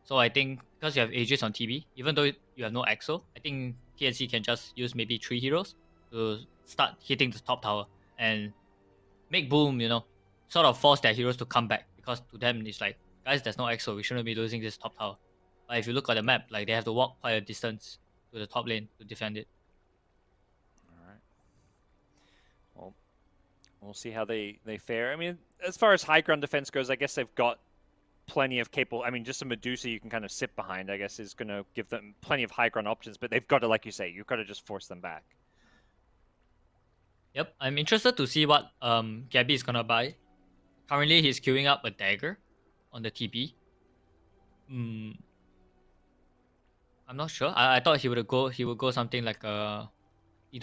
So I think because you have Aegis on TB, even though you have no Exo, I think TNC can just use maybe 3 heroes to start hitting the top tower and make Boom, you know, sort of force their heroes to come back because to them it's like, guys, there's no Exo, we shouldn't be losing this top tower. But if you look at the map, like they have to walk quite a distance to the top lane to defend it. Alright. Well, we'll see how they fare. I mean, as far as high ground defense goes, I guess they've got plenty of capable... I mean, just a Medusa you can kind of sit behind, I guess, is going to give them plenty of high ground options, but they've got to, like you say, you've got to just force them back. Yep, I'm interested to see what Gabby is going to buy. Currently, he's queuing up a dagger on the TP. I'm not sure. I thought he would go something like either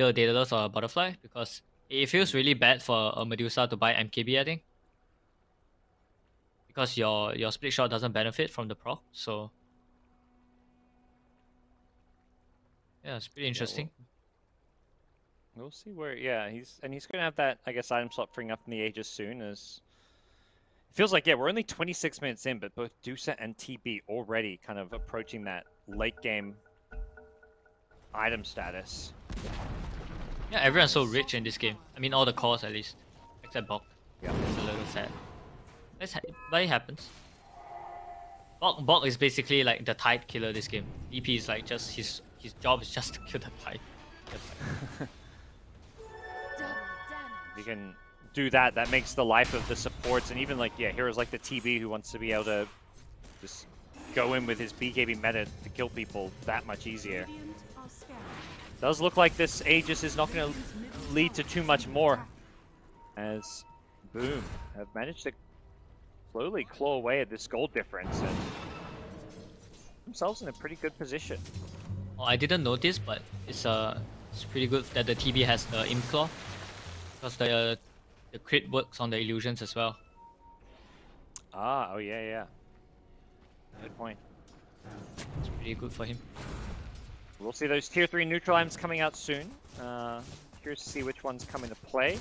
a Daedalus or a Butterfly because it feels really bad for a Medusa to buy MKB, I think. Because your split shot doesn't benefit from the proc, so yeah, it's pretty interesting. Yeah, we'll see where he's gonna have that, I guess, item slot freeing up in the Aegis soon. As it feels like we're only 26 minutes in, but both Dusa and TB already kind of approaching that late game item status. Yeah, everyone's so rich in this game. I mean, all the cores at least, except Bok. Yeah, it's a little sad. But it happens. Bok is basically like the Tide killer this game. EP is like just his job is just to kill the Tide. You can do that. That makes the life of the supports and even like heroes like the TB who wants to be able to just go in with his BKB meta to kill people that much easier. Does look like this Aegis is not going to lead to too much more, as Boom have managed to slowly claw away at this gold difference and themselves in a pretty good position. Oh, I didn't notice, but it's pretty good that the TB has the Imp Claw because the crit works on the illusions as well. Ah, oh yeah. Good point. It's pretty good for him. We'll see those tier 3 neutral items coming out soon. Curious to see which ones come into play.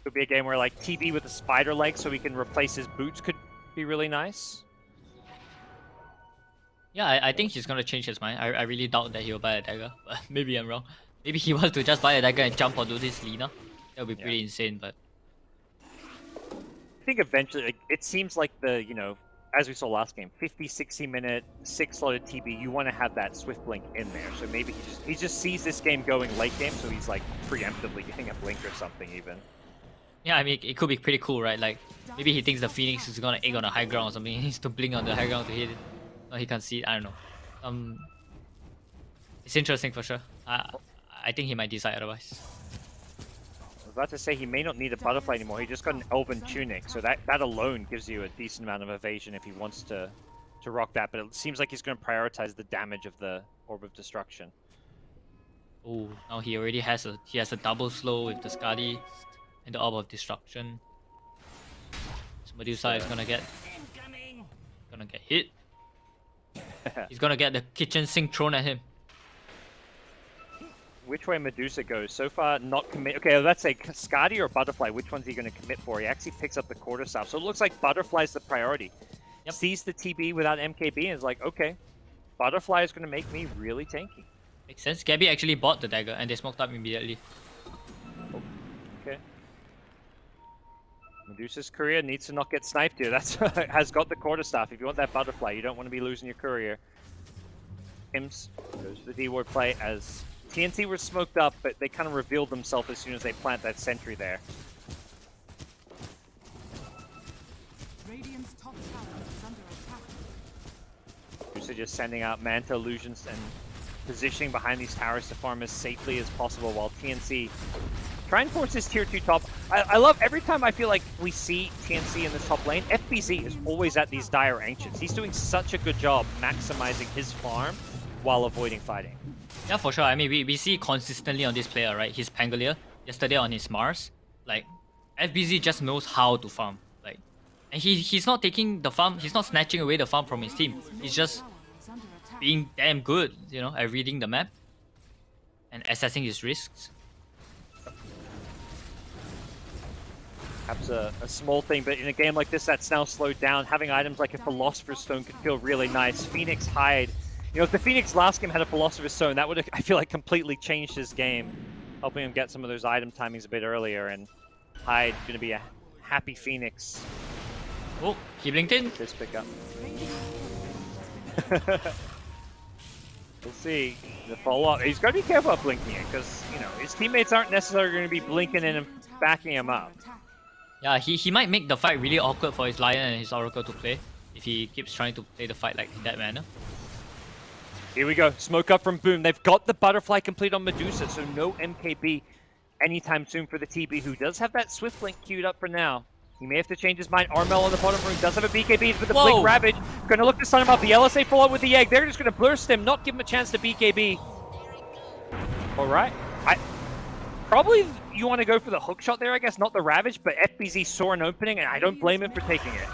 Could be a game where like TB with a spider leg so he can replace his boots could be really nice. Yeah, I think he's gonna change his mind. I really doubt that he'll buy a dagger, but maybe I'm wrong. Maybe he wants to just buy a dagger and jump onto this Lina. That would be pretty insane, but I think eventually, like, it seems like the, as we saw last game, 50, 60 minute, 6-slotted TB, you want to have that Swift Blink in there. So maybe he just sees this game going late game, so he's like preemptively getting a Blink or something even. Yeah, I mean, it could be pretty cool, right? Like, maybe he thinks the Phoenix is gonna egg on the high ground or something. He needs to blink on the high ground to hit it. No, he can't see it. I don't know. It's interesting for sure. I think he might decide otherwise. I was about to say he may not need a Butterfly anymore. He just got an Elven Tunic, so that alone gives you a decent amount of evasion if he wants to rock that. But it seems like he's going to prioritize the damage of the Orb of Destruction. Oh, now he already has a double slow with the Skadi and the Orb of Destruction. So Medusa is gonna get hit. He's gonna get the kitchen sink thrown at him. Which way Medusa goes? So far, not commit. Okay, let's say Skadi or Butterfly. Which one's he going to commit for? He actually picks up the quarterstaff. So it looks like Butterfly's the priority. Yep. Sees the TB without MKB and is like, okay, Butterfly is going to make me really tanky. Makes sense. Gabby actually bought the dagger and they smoked up immediately. Oh, okay. Medusa's courier needs to not get sniped here. That's has got the quarterstaff. If you want that Butterfly, you don't want to be losing your courier. Hims goes for the D-ward play as TNC were smoked up, but they kind of revealed themselves as soon as they plant that sentry there. Radiant's top tower is under attack. Medusa just sending out Manta illusions and positioning behind these towers to farm as safely as possible while TNC try and force this tier 2 top. I love every time I feel like we see TNC in this top lane, FBZ is always at these dire ancients. He's doing such a good job maximizing his farm while avoiding fighting. Yeah, for sure. I mean, we see consistently on this player, right? His Pangolier, yesterday on his Mars. Like, FBZ just knows how to farm. Like, and he's not taking the farm, he's not snatching away the farm from his team. He's just being damn good, you know, at reading the map and assessing his risks. Perhaps a small thing, but in a game like this that's now slowed down, having items like a Philosopher's Stone could feel really nice. Phoenix Hide. You know, if the Phoenix last game had a Philosopher's Stone, that would have, I feel like, completely changed his game, helping him get some of those item timings a bit earlier, and Hide going to be a happy Phoenix. Oh, he blinked in. This pickup. We'll see the follow-up. He's got to be careful about blinking it, because, you know, his teammates aren't necessarily going to be blinking in and backing him up. Yeah, he might make the fight really awkward for his Lion and his Oracle to play if he keeps trying to play the fight like in that manner. Here we go, smoke up from Boom. They've got the butterfly complete on Medusa, so no MKB anytime soon for the TB, who does have that Swift Link queued up for now. He may have to change his mind. Armel on the bottom room does have a BKB with the Blink Ravage. Gonna look to stun him up. The LSA follow up with the egg. They're just gonna burst him, not give him a chance to BKB. Alright. Probably you want to go for the hook shot there, I guess, not the Ravage, but FBZ saw an opening, and I don't blame him for taking it.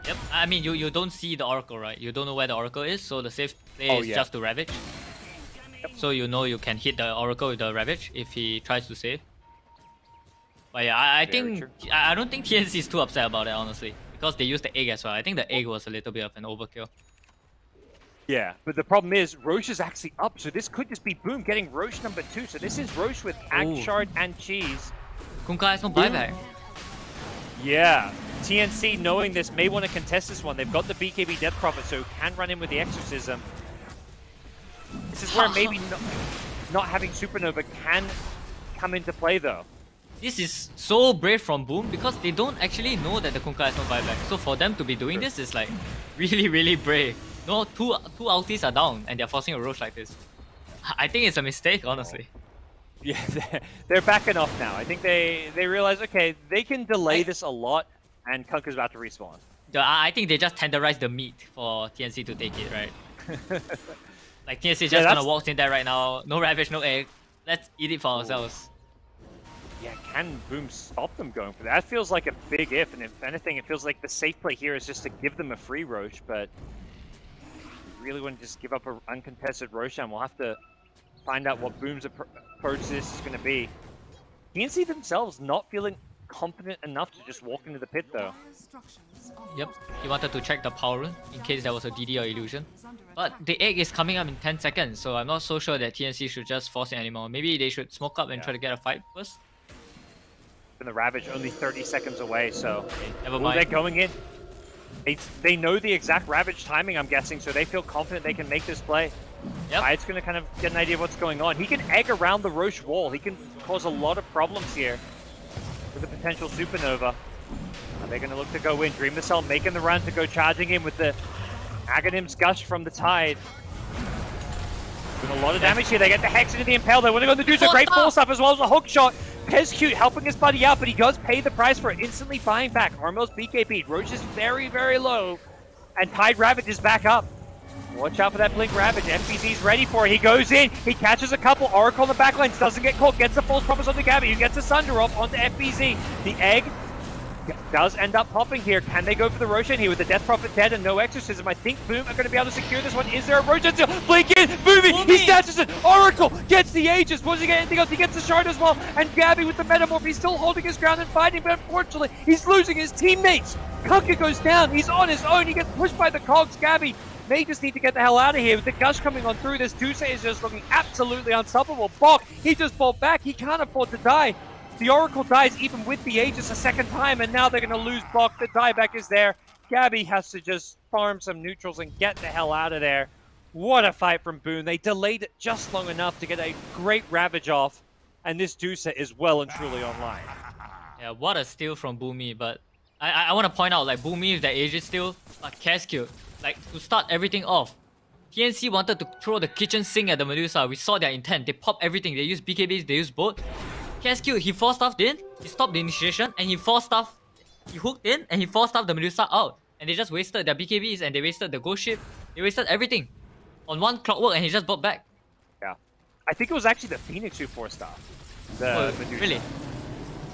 Yep, I mean, you don't see the Oracle, right? You don't know where the Oracle is, so the safe play is just to Ravage. Yep. So you know you can hit the Oracle with the Ravage if he tries to save. But yeah, I don't think TNC is too upset about it, honestly, because they used the egg as well. I think the egg was a little bit of an overkill. Yeah, but the problem is Roche is actually up, so this could just be Boom getting Roche number 2. So this is Roche with Ag Shard and Cheese. Kunkka has no buyback. Yeah, TNC knowing this may want to contest this one. They've got the BKB Death Prophet, so can run in with the Exorcism. This is where maybe not having Supernova can come into play though. This is so brave from Boom because they don't actually know that the Kunkka has no buyback. So for them to be doing this is like really, really brave. No, two ultis are down and they're forcing a Roche like this. I think it's a mistake, honestly. Yeah, they're backing off now. I think they realize, okay, they can delay this a lot, and Kunkka's about to respawn. I think they just tenderized the meat for TNC to take it, right? Like TNC just gonna walk in there right now. No Ravage, no egg. Let's eat it for ourselves. Yeah, can Boom stop them going for that? That feels like a big if, and if anything, it feels like the safe play here is just to give them a free Roche, but really want to just give up an uncontested Roshan. We'll have to find out what Boom's approach to this is going to be. TNC themselves not feeling confident enough to just walk into the pit though. Yep, he wanted to check the power rune in case there was a DD or illusion. But the egg is coming up in 10 seconds, so I'm not so sure that TNC should just force it anymore. Maybe they should smoke up and try to get a fight first. And the Ravage only 30 seconds away, so never mind. They're going in. They know the exact Ravage timing, I'm guessing, so they feel confident they can make this play. Yep. It's going to kind of get an idea of what's going on. He can egg around the Roche wall. He can cause a lot of problems here with a potential Supernova. Are they going to look to go in? Dream Missile making the run to go charging in with the Aghanim's Gush from the Tide. Doing a lot of damage here. They get the Hex into the Impale. They want to go to do a great force up as well as a hook shot. Pezcute helping his buddy out, but he does pay the price for it, instantly buying back. Armel's BKB. Roche is very, very low. And Tide Ravage is back up. Watch out for that Blink Ravage. FBZ's ready for it. He goes in. He catches a couple. Oracle on the backlines. Doesn't get caught. Gets the false promise onto Gabby. Who gets the Sunder off onto FBZ. The egg does end up popping here. Can they go for the Roshan here with the Death Prophet dead and no Exorcism? I think Boom are going to be able to secure this one. Is there a Roshan still? Blink in! Boomy! He snatches it! Oracle gets the Aegis! Does he get anything else? He gets the Shard as well. And Gabby with the Metamorph. He's still holding his ground and fighting, but unfortunately, he's losing his teammates. Kunkka goes down. He's on his own. He gets pushed by the Cogs. Gabby may just need to get the hell out of here. With the Gush coming on through, this Dusei is just looking absolutely unstoppable. Bok, he just fought back. He can't afford to die. The Oracle dies even with the Aegis a second time, and now they're going to lose Bok. The dieback is there. Gabby has to just farm some neutrals and get the hell out of there. What a fight from Boom. They delayed it just long enough to get a great Ravage off, and this Dusa is well and truly online. Yeah, what a steal from Boomy, but I want to point out, like, Boomy with the Aegis steal, but Cascute, like, to start everything off, TNC wanted to throw the kitchen sink at the Medusa. We saw their intent. They popped everything. They used BKBs, they used both. Cascute, he force stuffed in, he stopped the initiation, and he hooked in, and he force stuffed the Medusa out. And they just wasted their BKBs, and they wasted the ghost ship, they wasted everything. on one clockwork and he just bought back. Yeah. I think it was actually the Phoenix who forced off. The Medusa. Really?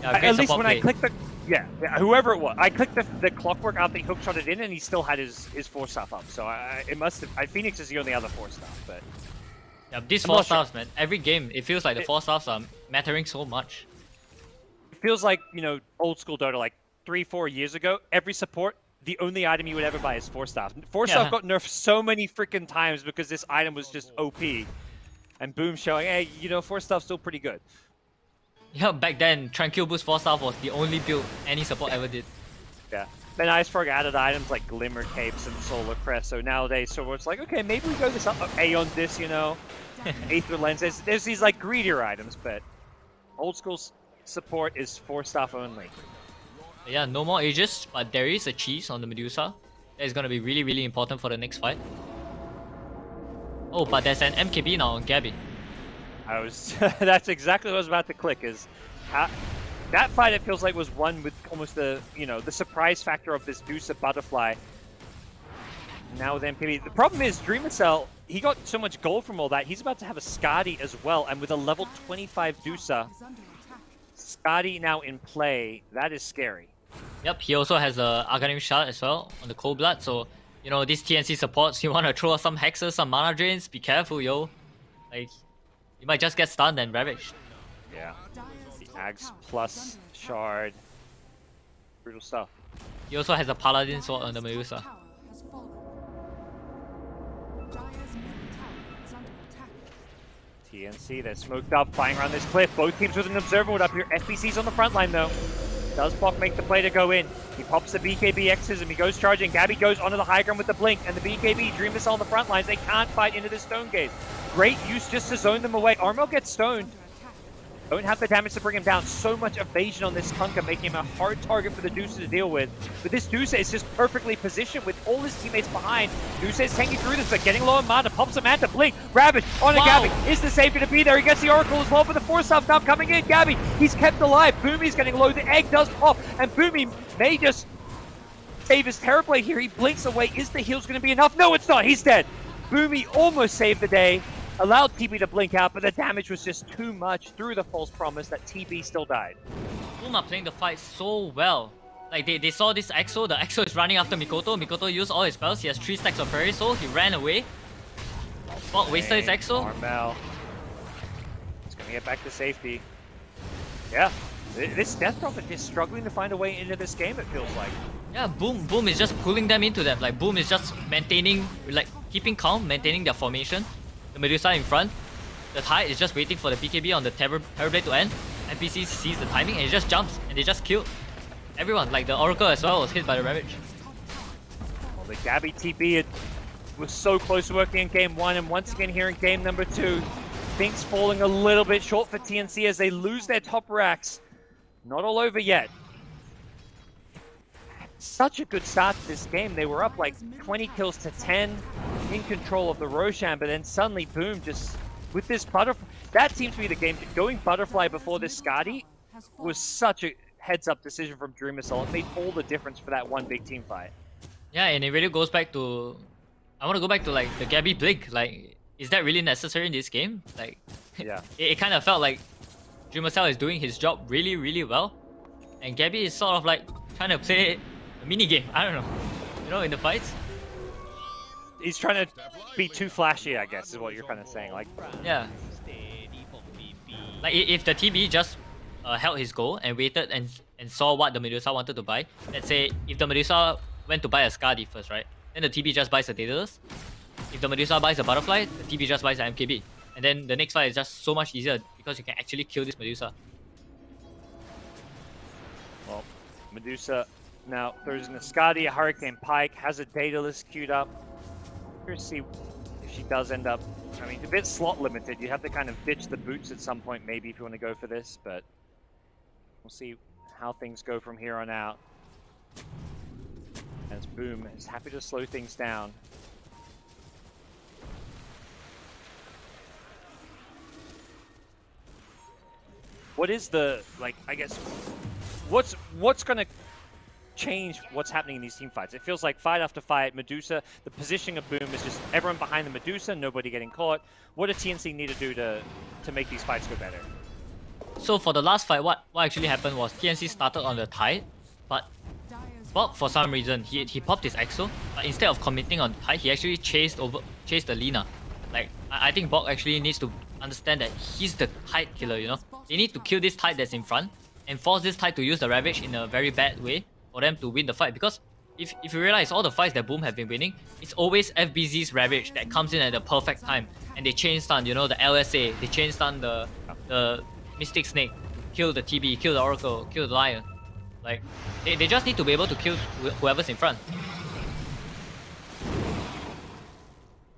Yeah, At least when play. I clicked the... Yeah, whoever it was. I clicked the clockwork after he hookshot it in and he still had his 4-staff up. So it must have... Phoenix is the only other 4-staff, but... Yeah, these I'm 4 not sure. staffs, man. Every game, it feels like the 4 staffs are mattering so much. It feels like, you know, old school Dota, like 3-4 years ago, every support, the only item you would ever buy is 4-staff. 4-staff got nerfed so many freaking times because this item was just OP. And Boom showing, hey, you know, 4-staff's still pretty good. Yeah, back then, Tranquil Boost 4 staff was the only build any support ever did. Yeah. Then Icefrog added items like Glimmer Capes and Solar Crest, so nowadays, so it's like, okay, maybe we go this up, Aeon this, you know, Aether Lens. There's these like greedier items, but old school support is 4-staff only. Yeah, no more Aegis, but there is a cheese on the Medusa. That is going to be really, really important for the next fight. Oh, but there's an MKB now on Gabby. That's exactly what I was about to click, is that fight, it feels like, was won with almost the, you know, the surprise factor of this Dusa Butterfly. Now with MKB. The problem is, Dreamcell, he got so much gold from all that, he's about to have a Skadi as well, and with a level 25 Dusa, Skadi now in play, that is scary. Yep, he also has a Aghanim Shard as well on the Cold Blood, so, you know, these TNC supports, you want to throw some hexes, some mana drains, be careful, yo. Like, you might just get stunned and ravaged. Yeah. The Ags plus Shard. Brutal stuff. He also has a Paladin sword on the Medusa. TNC, they're smoked up, flying around this cliff. Both teams with an Observer Wood up here. FBC's on the front line though. Does Bok make the play to go in? He pops the BKB X's and he goes charging. Gabby goes onto the high ground with the Blink, and the BKB Dream Missile on the front lines. They can't fight into this Stone Gaze. Great use just to zone them away. Armel gets stoned. Don't have the damage to bring him down. So much evasion on this Kunkka, making him a hard target for the Dusa to deal with. But this Dusa is just perfectly positioned with all his teammates behind. Dusa is tanking through this, but getting low on mana. Pops a Manta, Blink, Ravage, on a Gabby. Is the save going to be there? He gets the Oracle as well for the 4-staff now coming in. Gabby, he's kept alive. Boomy's getting low. The egg does pop, and Boomy may just save his Terrorblade here. He blinks away. Is the heals going to be enough? No, it's not. He's dead. Boomy almost saved the day. Allowed TB to blink out, but the damage was just too much through the false promise that TB still died. Boom are playing the fight so well. Like, they saw this Exo, the Exo is running after Mikoto. Mikoto used all his spells, he has 3 stacks of Fairy Soul, he ran away. Bok wasted his Exo. Armel. He's gonna get back to safety. Yeah, this Death Prophet is struggling to find a way into this game, it feels like. Yeah, Boom is just pulling them into them. Like, Boom is just maintaining, like, keeping calm, maintaining their formation. The Medusa in front. The Tide is just waiting for the BKB on the Terrorblade to end. NPC sees the timing and he just jumps and they just kill everyone. Like the Oracle as well was hit by the Ravage. Well, the Gabby TB was so close to working in game 1, and once again here in game number 2, things falling a little bit short for TNC as they lose their top racks. Not all over yet. Such a good start to this game. They were up like 20 kills to 10, in control of the Roshan, but then suddenly, boom, just with this Butterfly. That seems to be the game. Going Butterfly before this Skadi was such a heads-up decision from Dream Missile. It made all the difference for that one big team fight. Yeah, and it really goes back to... I want to go back to like the Gabby Blink. Like, is that really necessary in this game? Like, yeah, it kind of felt like Dream Missile is doing his job really, really well. And Gabby is sort of like trying to play a mini game. I don't know. You know, in the fights. He's trying to be too flashy, I guess, is what you're kind of saying. Like, yeah. Like, if the TB just held his goal and waited and saw what the Medusa wanted to buy. Let's say if the Medusa went to buy a Skadi first, right? Then the TB just buys a Daedalus. If the Medusa buys a Butterfly, the TB just buys an MKB. And then the next fight is just so much easier because you can actually kill this Medusa. Well, Medusa now throws in a Skadi, a Hurricane Pike, has a Daedalus queued up. Let's see if she does end up... I mean, a bit slot limited. You have to kind of ditch the boots at some point, maybe, if you want to go for this, but we'll see how things go from here on out. As Boom is happy to slow things down. What is the, like, I guess, what's going to change what's happening in these team fights. It feels like fight after fight, Medusa, the positioning of Boom is just everyone behind the Medusa, nobody getting caught. What do TNC need to do to make these fights go better? So for the last fight, what actually happened was TNC started on the Tide, but Bog, for some reason, he popped his Exo, but instead of committing on Tide, he actually chased the Lina. Like, I think Bog actually needs to understand that he's the Tide killer, you know? They need to kill this Tide that's in front, and force this Tide to use the Ravage in a very bad way for them to win the fight, because if you realize all the fights that Boom have been winning, it's always FBZ's Ravage that comes in at the perfect time, and they chain stun, you know, the LSA, they chain stun the Mystic Snake, kill the TB, kill the Oracle, kill the Lion. Like, they just need to be able to kill whoever's in front.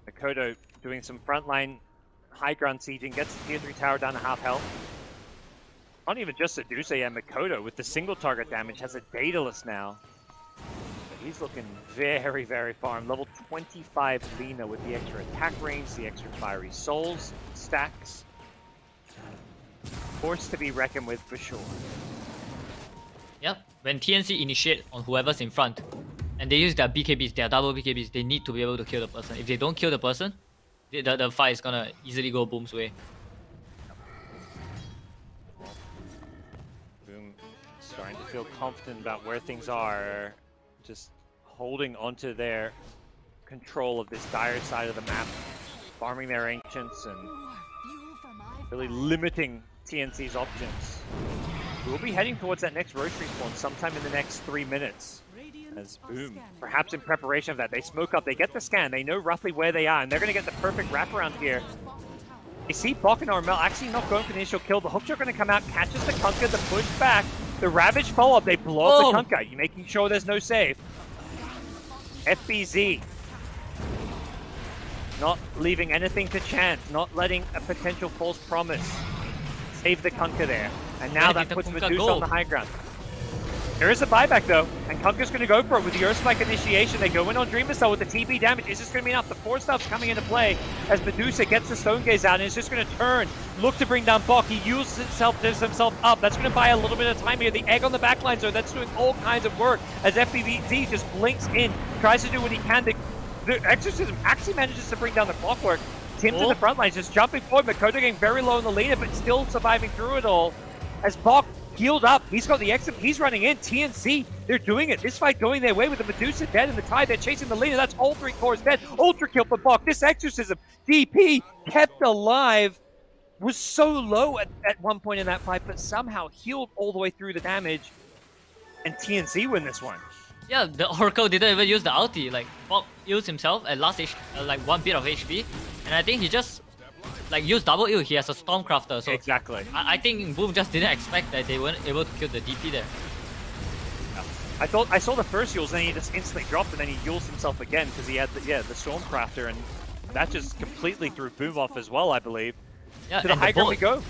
Makoto doing some frontline high ground sieging, gets the tier 3 tower down to half health. Not even just Medusa and Makoto with the single target damage has a Daedalus now. But he's looking very, very farm. Level 25 Lina with the extra attack range, the extra fiery souls, stacks. Force to be reckoned with for sure. Yep, when TNC initiate on whoever's in front, and they use their BKBs, their double BKBs, they need to be able to kill the person. If they don't kill the person, the fight is gonna easily go Boom's way. Boom starting to feel confident about where things are, just holding onto their control of this dire side of the map, farming their ancients and really limiting TNC's options. We'll be heading towards that next Roche respawn sometime in the next 3 minutes. As Boom, perhaps in preparation of that, they smoke up, they get the scan, they know roughly where they are, and they're going to get the perfect wraparound here. They see Bok and Armel actually not going for the initial kill. The hooks are going to come out, catches the Kunkka, the push back, the Ravage follow-up, they blow up the Kunkka, you making sure there's no save. FBZ. Not leaving anything to chance, not letting a potential false promise. Save the Kunkka there. And now that puts Medusa on the high ground. There is a buyback though, and Kunkka's going to go for it with the Earthspike initiation. They go in on Dreamer Cell with the TB damage. Is this going to be enough? The force stuff's coming into play as Medusa gets the Stone Gaze out and is just going to turn, look to bring down Bok. He uses himself up. That's going to buy a little bit of time here. The egg on the backline, so that's doing all kinds of work as FBZ just blinks in, tries to do what he can. The Exorcism actually manages to bring down the Clockwork. Tim's in the front line, just jumping forward. Makoto getting very low in the Lina, but still surviving through it all. As Bok healed up, he's got the exit, he's running in. TNC, they're doing it. This fight going their way with the Medusa dead and the Tide. They're chasing the Lina. That's all 3 cores dead. Ultra kill for Bok. This Exorcism, DP, kept alive, was so low at one point in that fight, but somehow healed all the way through the damage. And TNC win this one. Yeah, the Oracle didn't even use the ulti. Like, Bok used himself at last like 1 bit of HP, and I think he just like used double ult. He has a Stormcrafter, so exactly. I think Boom just didn't expect that they weren't able to kill the DP there. I saw the first Yules, then he just instantly dropped, and then he Yules himself again because he had the Stormcrafter, and that just completely threw Boom off as well, I believe. Yeah, to the high ground we go.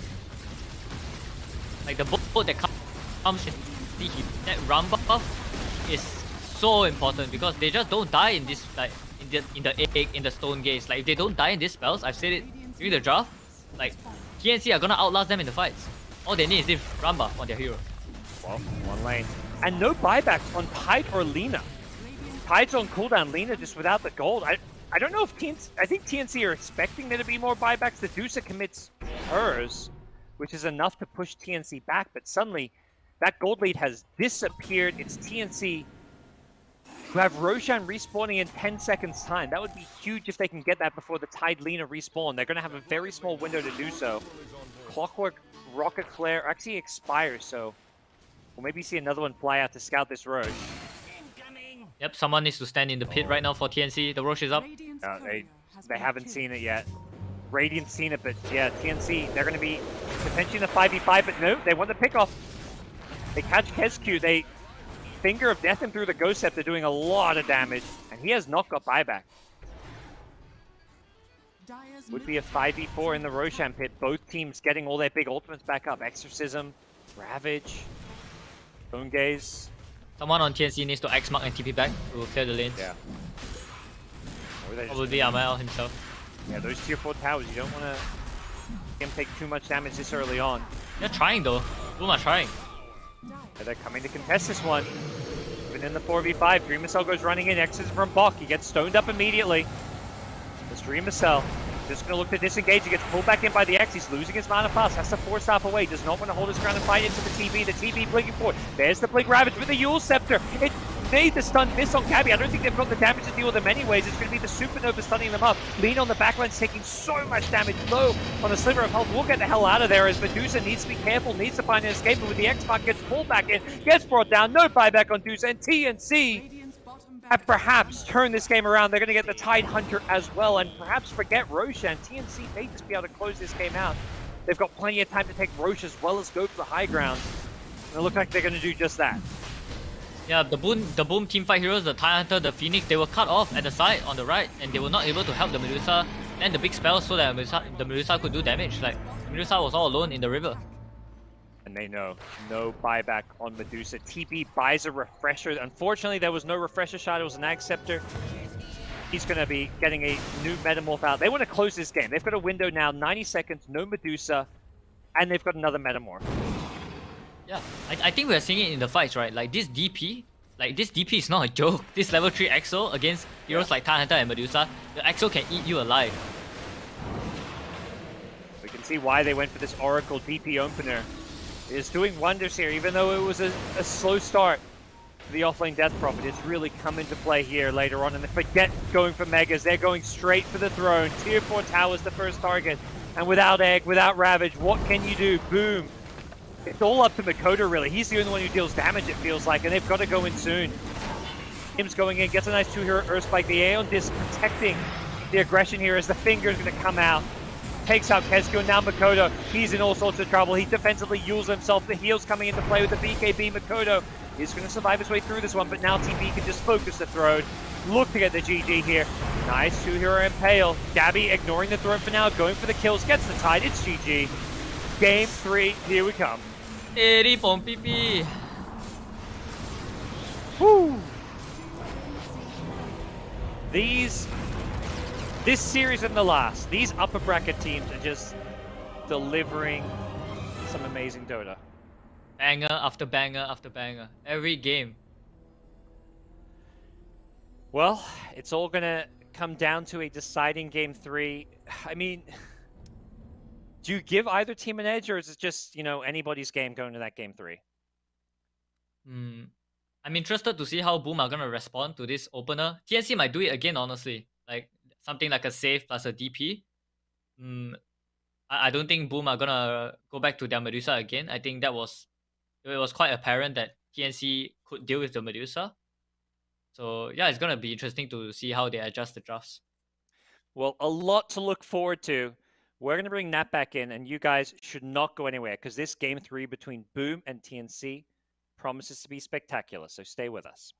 Like the boat that comes in that run buff is so important because they just don't die in this, like in the egg, in the Stone Gaze. Like if they don't die in these spells, I've said it during the draft, like TNC are gonna outlast them in the fights. All they need is this run buff on their hero. Well, one lane. And no buybacks on Tide or Lina. Tide's on cooldown, Lina just without the gold. I don't know if TNC, I think TNC are expecting there to be more buybacks. The Medusa commits hers, which is enough to push TNC back, but suddenly that gold lead has disappeared. It's TNC who have Roshan respawning in 10 seconds time. That would be huge if they can get that before the Tide Lina respawn. They're going to have a very small window to do so. Clockwork, Rocket Flare actually expires, so we'll maybe see another one fly out to scout this Roche. Yep, someone needs to stand in the pit right now for TNC. The Roche is up. They haven't seen it yet. Radiant's seen it, but yeah, TNC, they're going to be potentially in the 5v5, but no, they want the pick off. They catch Kesku, they Finger of Death him through the Ghost Scepter, doing a lot of damage, and he has not got buyback. Would be a 5v4 in the Roshan pit, both teams getting all their big ultimates back up. Exorcism, Ravage, Stone Gaze. Someone on TNC needs to X-Mark and TP back to clear the lanes. Yeah. Probably Amael himself. Yeah, those tier 4 towers, you don't want to him take too much damage this early on. They're trying though. Boom are trying. Yeah, they're coming to contest this one. even in the 4v5, Dreamcell goes running in, X's from Bok. He gets stoned up immediately. This Dreamcell just going to look to disengage. He gets pulled back in by the X. He's losing his mana fast. Has to force half away. Does not want to hold his ground and fight into the TB. The TB blinking forward. There's the Blink Ravage with the Yule Scepter. It made the stun miss on Gabby. I don't think they've got the damage to deal with them anyways. It's going to be the Supernova stunning them up. Lean on the backline's taking so much damage. Low on a sliver of health. We'll get the hell out of there as Medusa needs to be careful. Needs to find an escape. But with the X-Pac gets pulled back in. Gets brought down. No buyback on Medusa. And TNC have perhaps turned this game around. They're going to get the Tide Hunter as well, and perhaps forget Roshan. TNC may just be able to close this game out. They've got plenty of time to take Roche as well as go for the high ground. And it looks like they're going to do just that. Yeah, the Boom teamfight heroes, the Tide Hunter, the Phoenix, they were cut off at the side on the right, and they were not able to help the Medusa and the big spell so that the Medusa could do damage. Like, Medusa was all alone in the river. And they know no buyback on Medusa. TB buys a refresher. Unfortunately, there was no refresher shot. It was an Ag Scepter. He's going to be getting a new Metamorph out. They want to close this game. They've got a window now, 90 seconds, no Medusa, and they've got another Metamorph. Yeah, I think we're seeing it in the fights, right? Like this DP is not a joke. This level 3 EXO against heroes like Tide Hunter and Medusa, the EXO can eat you alive. We can see why they went for this Oracle DP opener. It is doing wonders here, even though it was a slow start. The offlane Death Prophet has really come into play here later on, and they forget going for Megas. They're going straight for the throne. Tier 4 Tower's the first target, and without Egg, without Ravage, what can you do? Boom. It's all up to Makoto, really. He's the only one who deals damage, it feels like, and they've got to go in soon. Tim's going in, gets a nice 2-hero Earth Spike. The Aeon Disc protecting the aggression here as the finger's going to come out. Takes out Kesko, and now Makoto, he's in all sorts of trouble. He defensively Yules himself. The heal's coming into play with the BKB. Makoto is going to survive his way through this one, but now TB can just focus the throne. Look to get the GG here. Nice 2-hero Impale. Gabby ignoring the throne for now, going for the kills, gets the Tide. It's GG. Game 3, here we come. Woo! This series and the last, these upper bracket teams are just delivering some amazing Dota. Banger after banger after banger. Every game. Well, it's all gonna come down to a deciding game 3. I mean, do you give either team an edge, or is it just, you know, anybody's game going to that game 3? I'm interested to see how Boom are gonna respond to this opener. TNC might do it again, honestly. Like something like a save plus a DP. I don't think Boom are gonna go back to their Medusa again. I think it was quite apparent that TNC could deal with the Medusa. So yeah, it's gonna be interesting to see how they adjust the drafts. Well, a lot to look forward to. We're gonna bring Nat back in, and you guys should not go anywhere because this game 3 between Boom and TNC promises to be spectacular. So stay with us.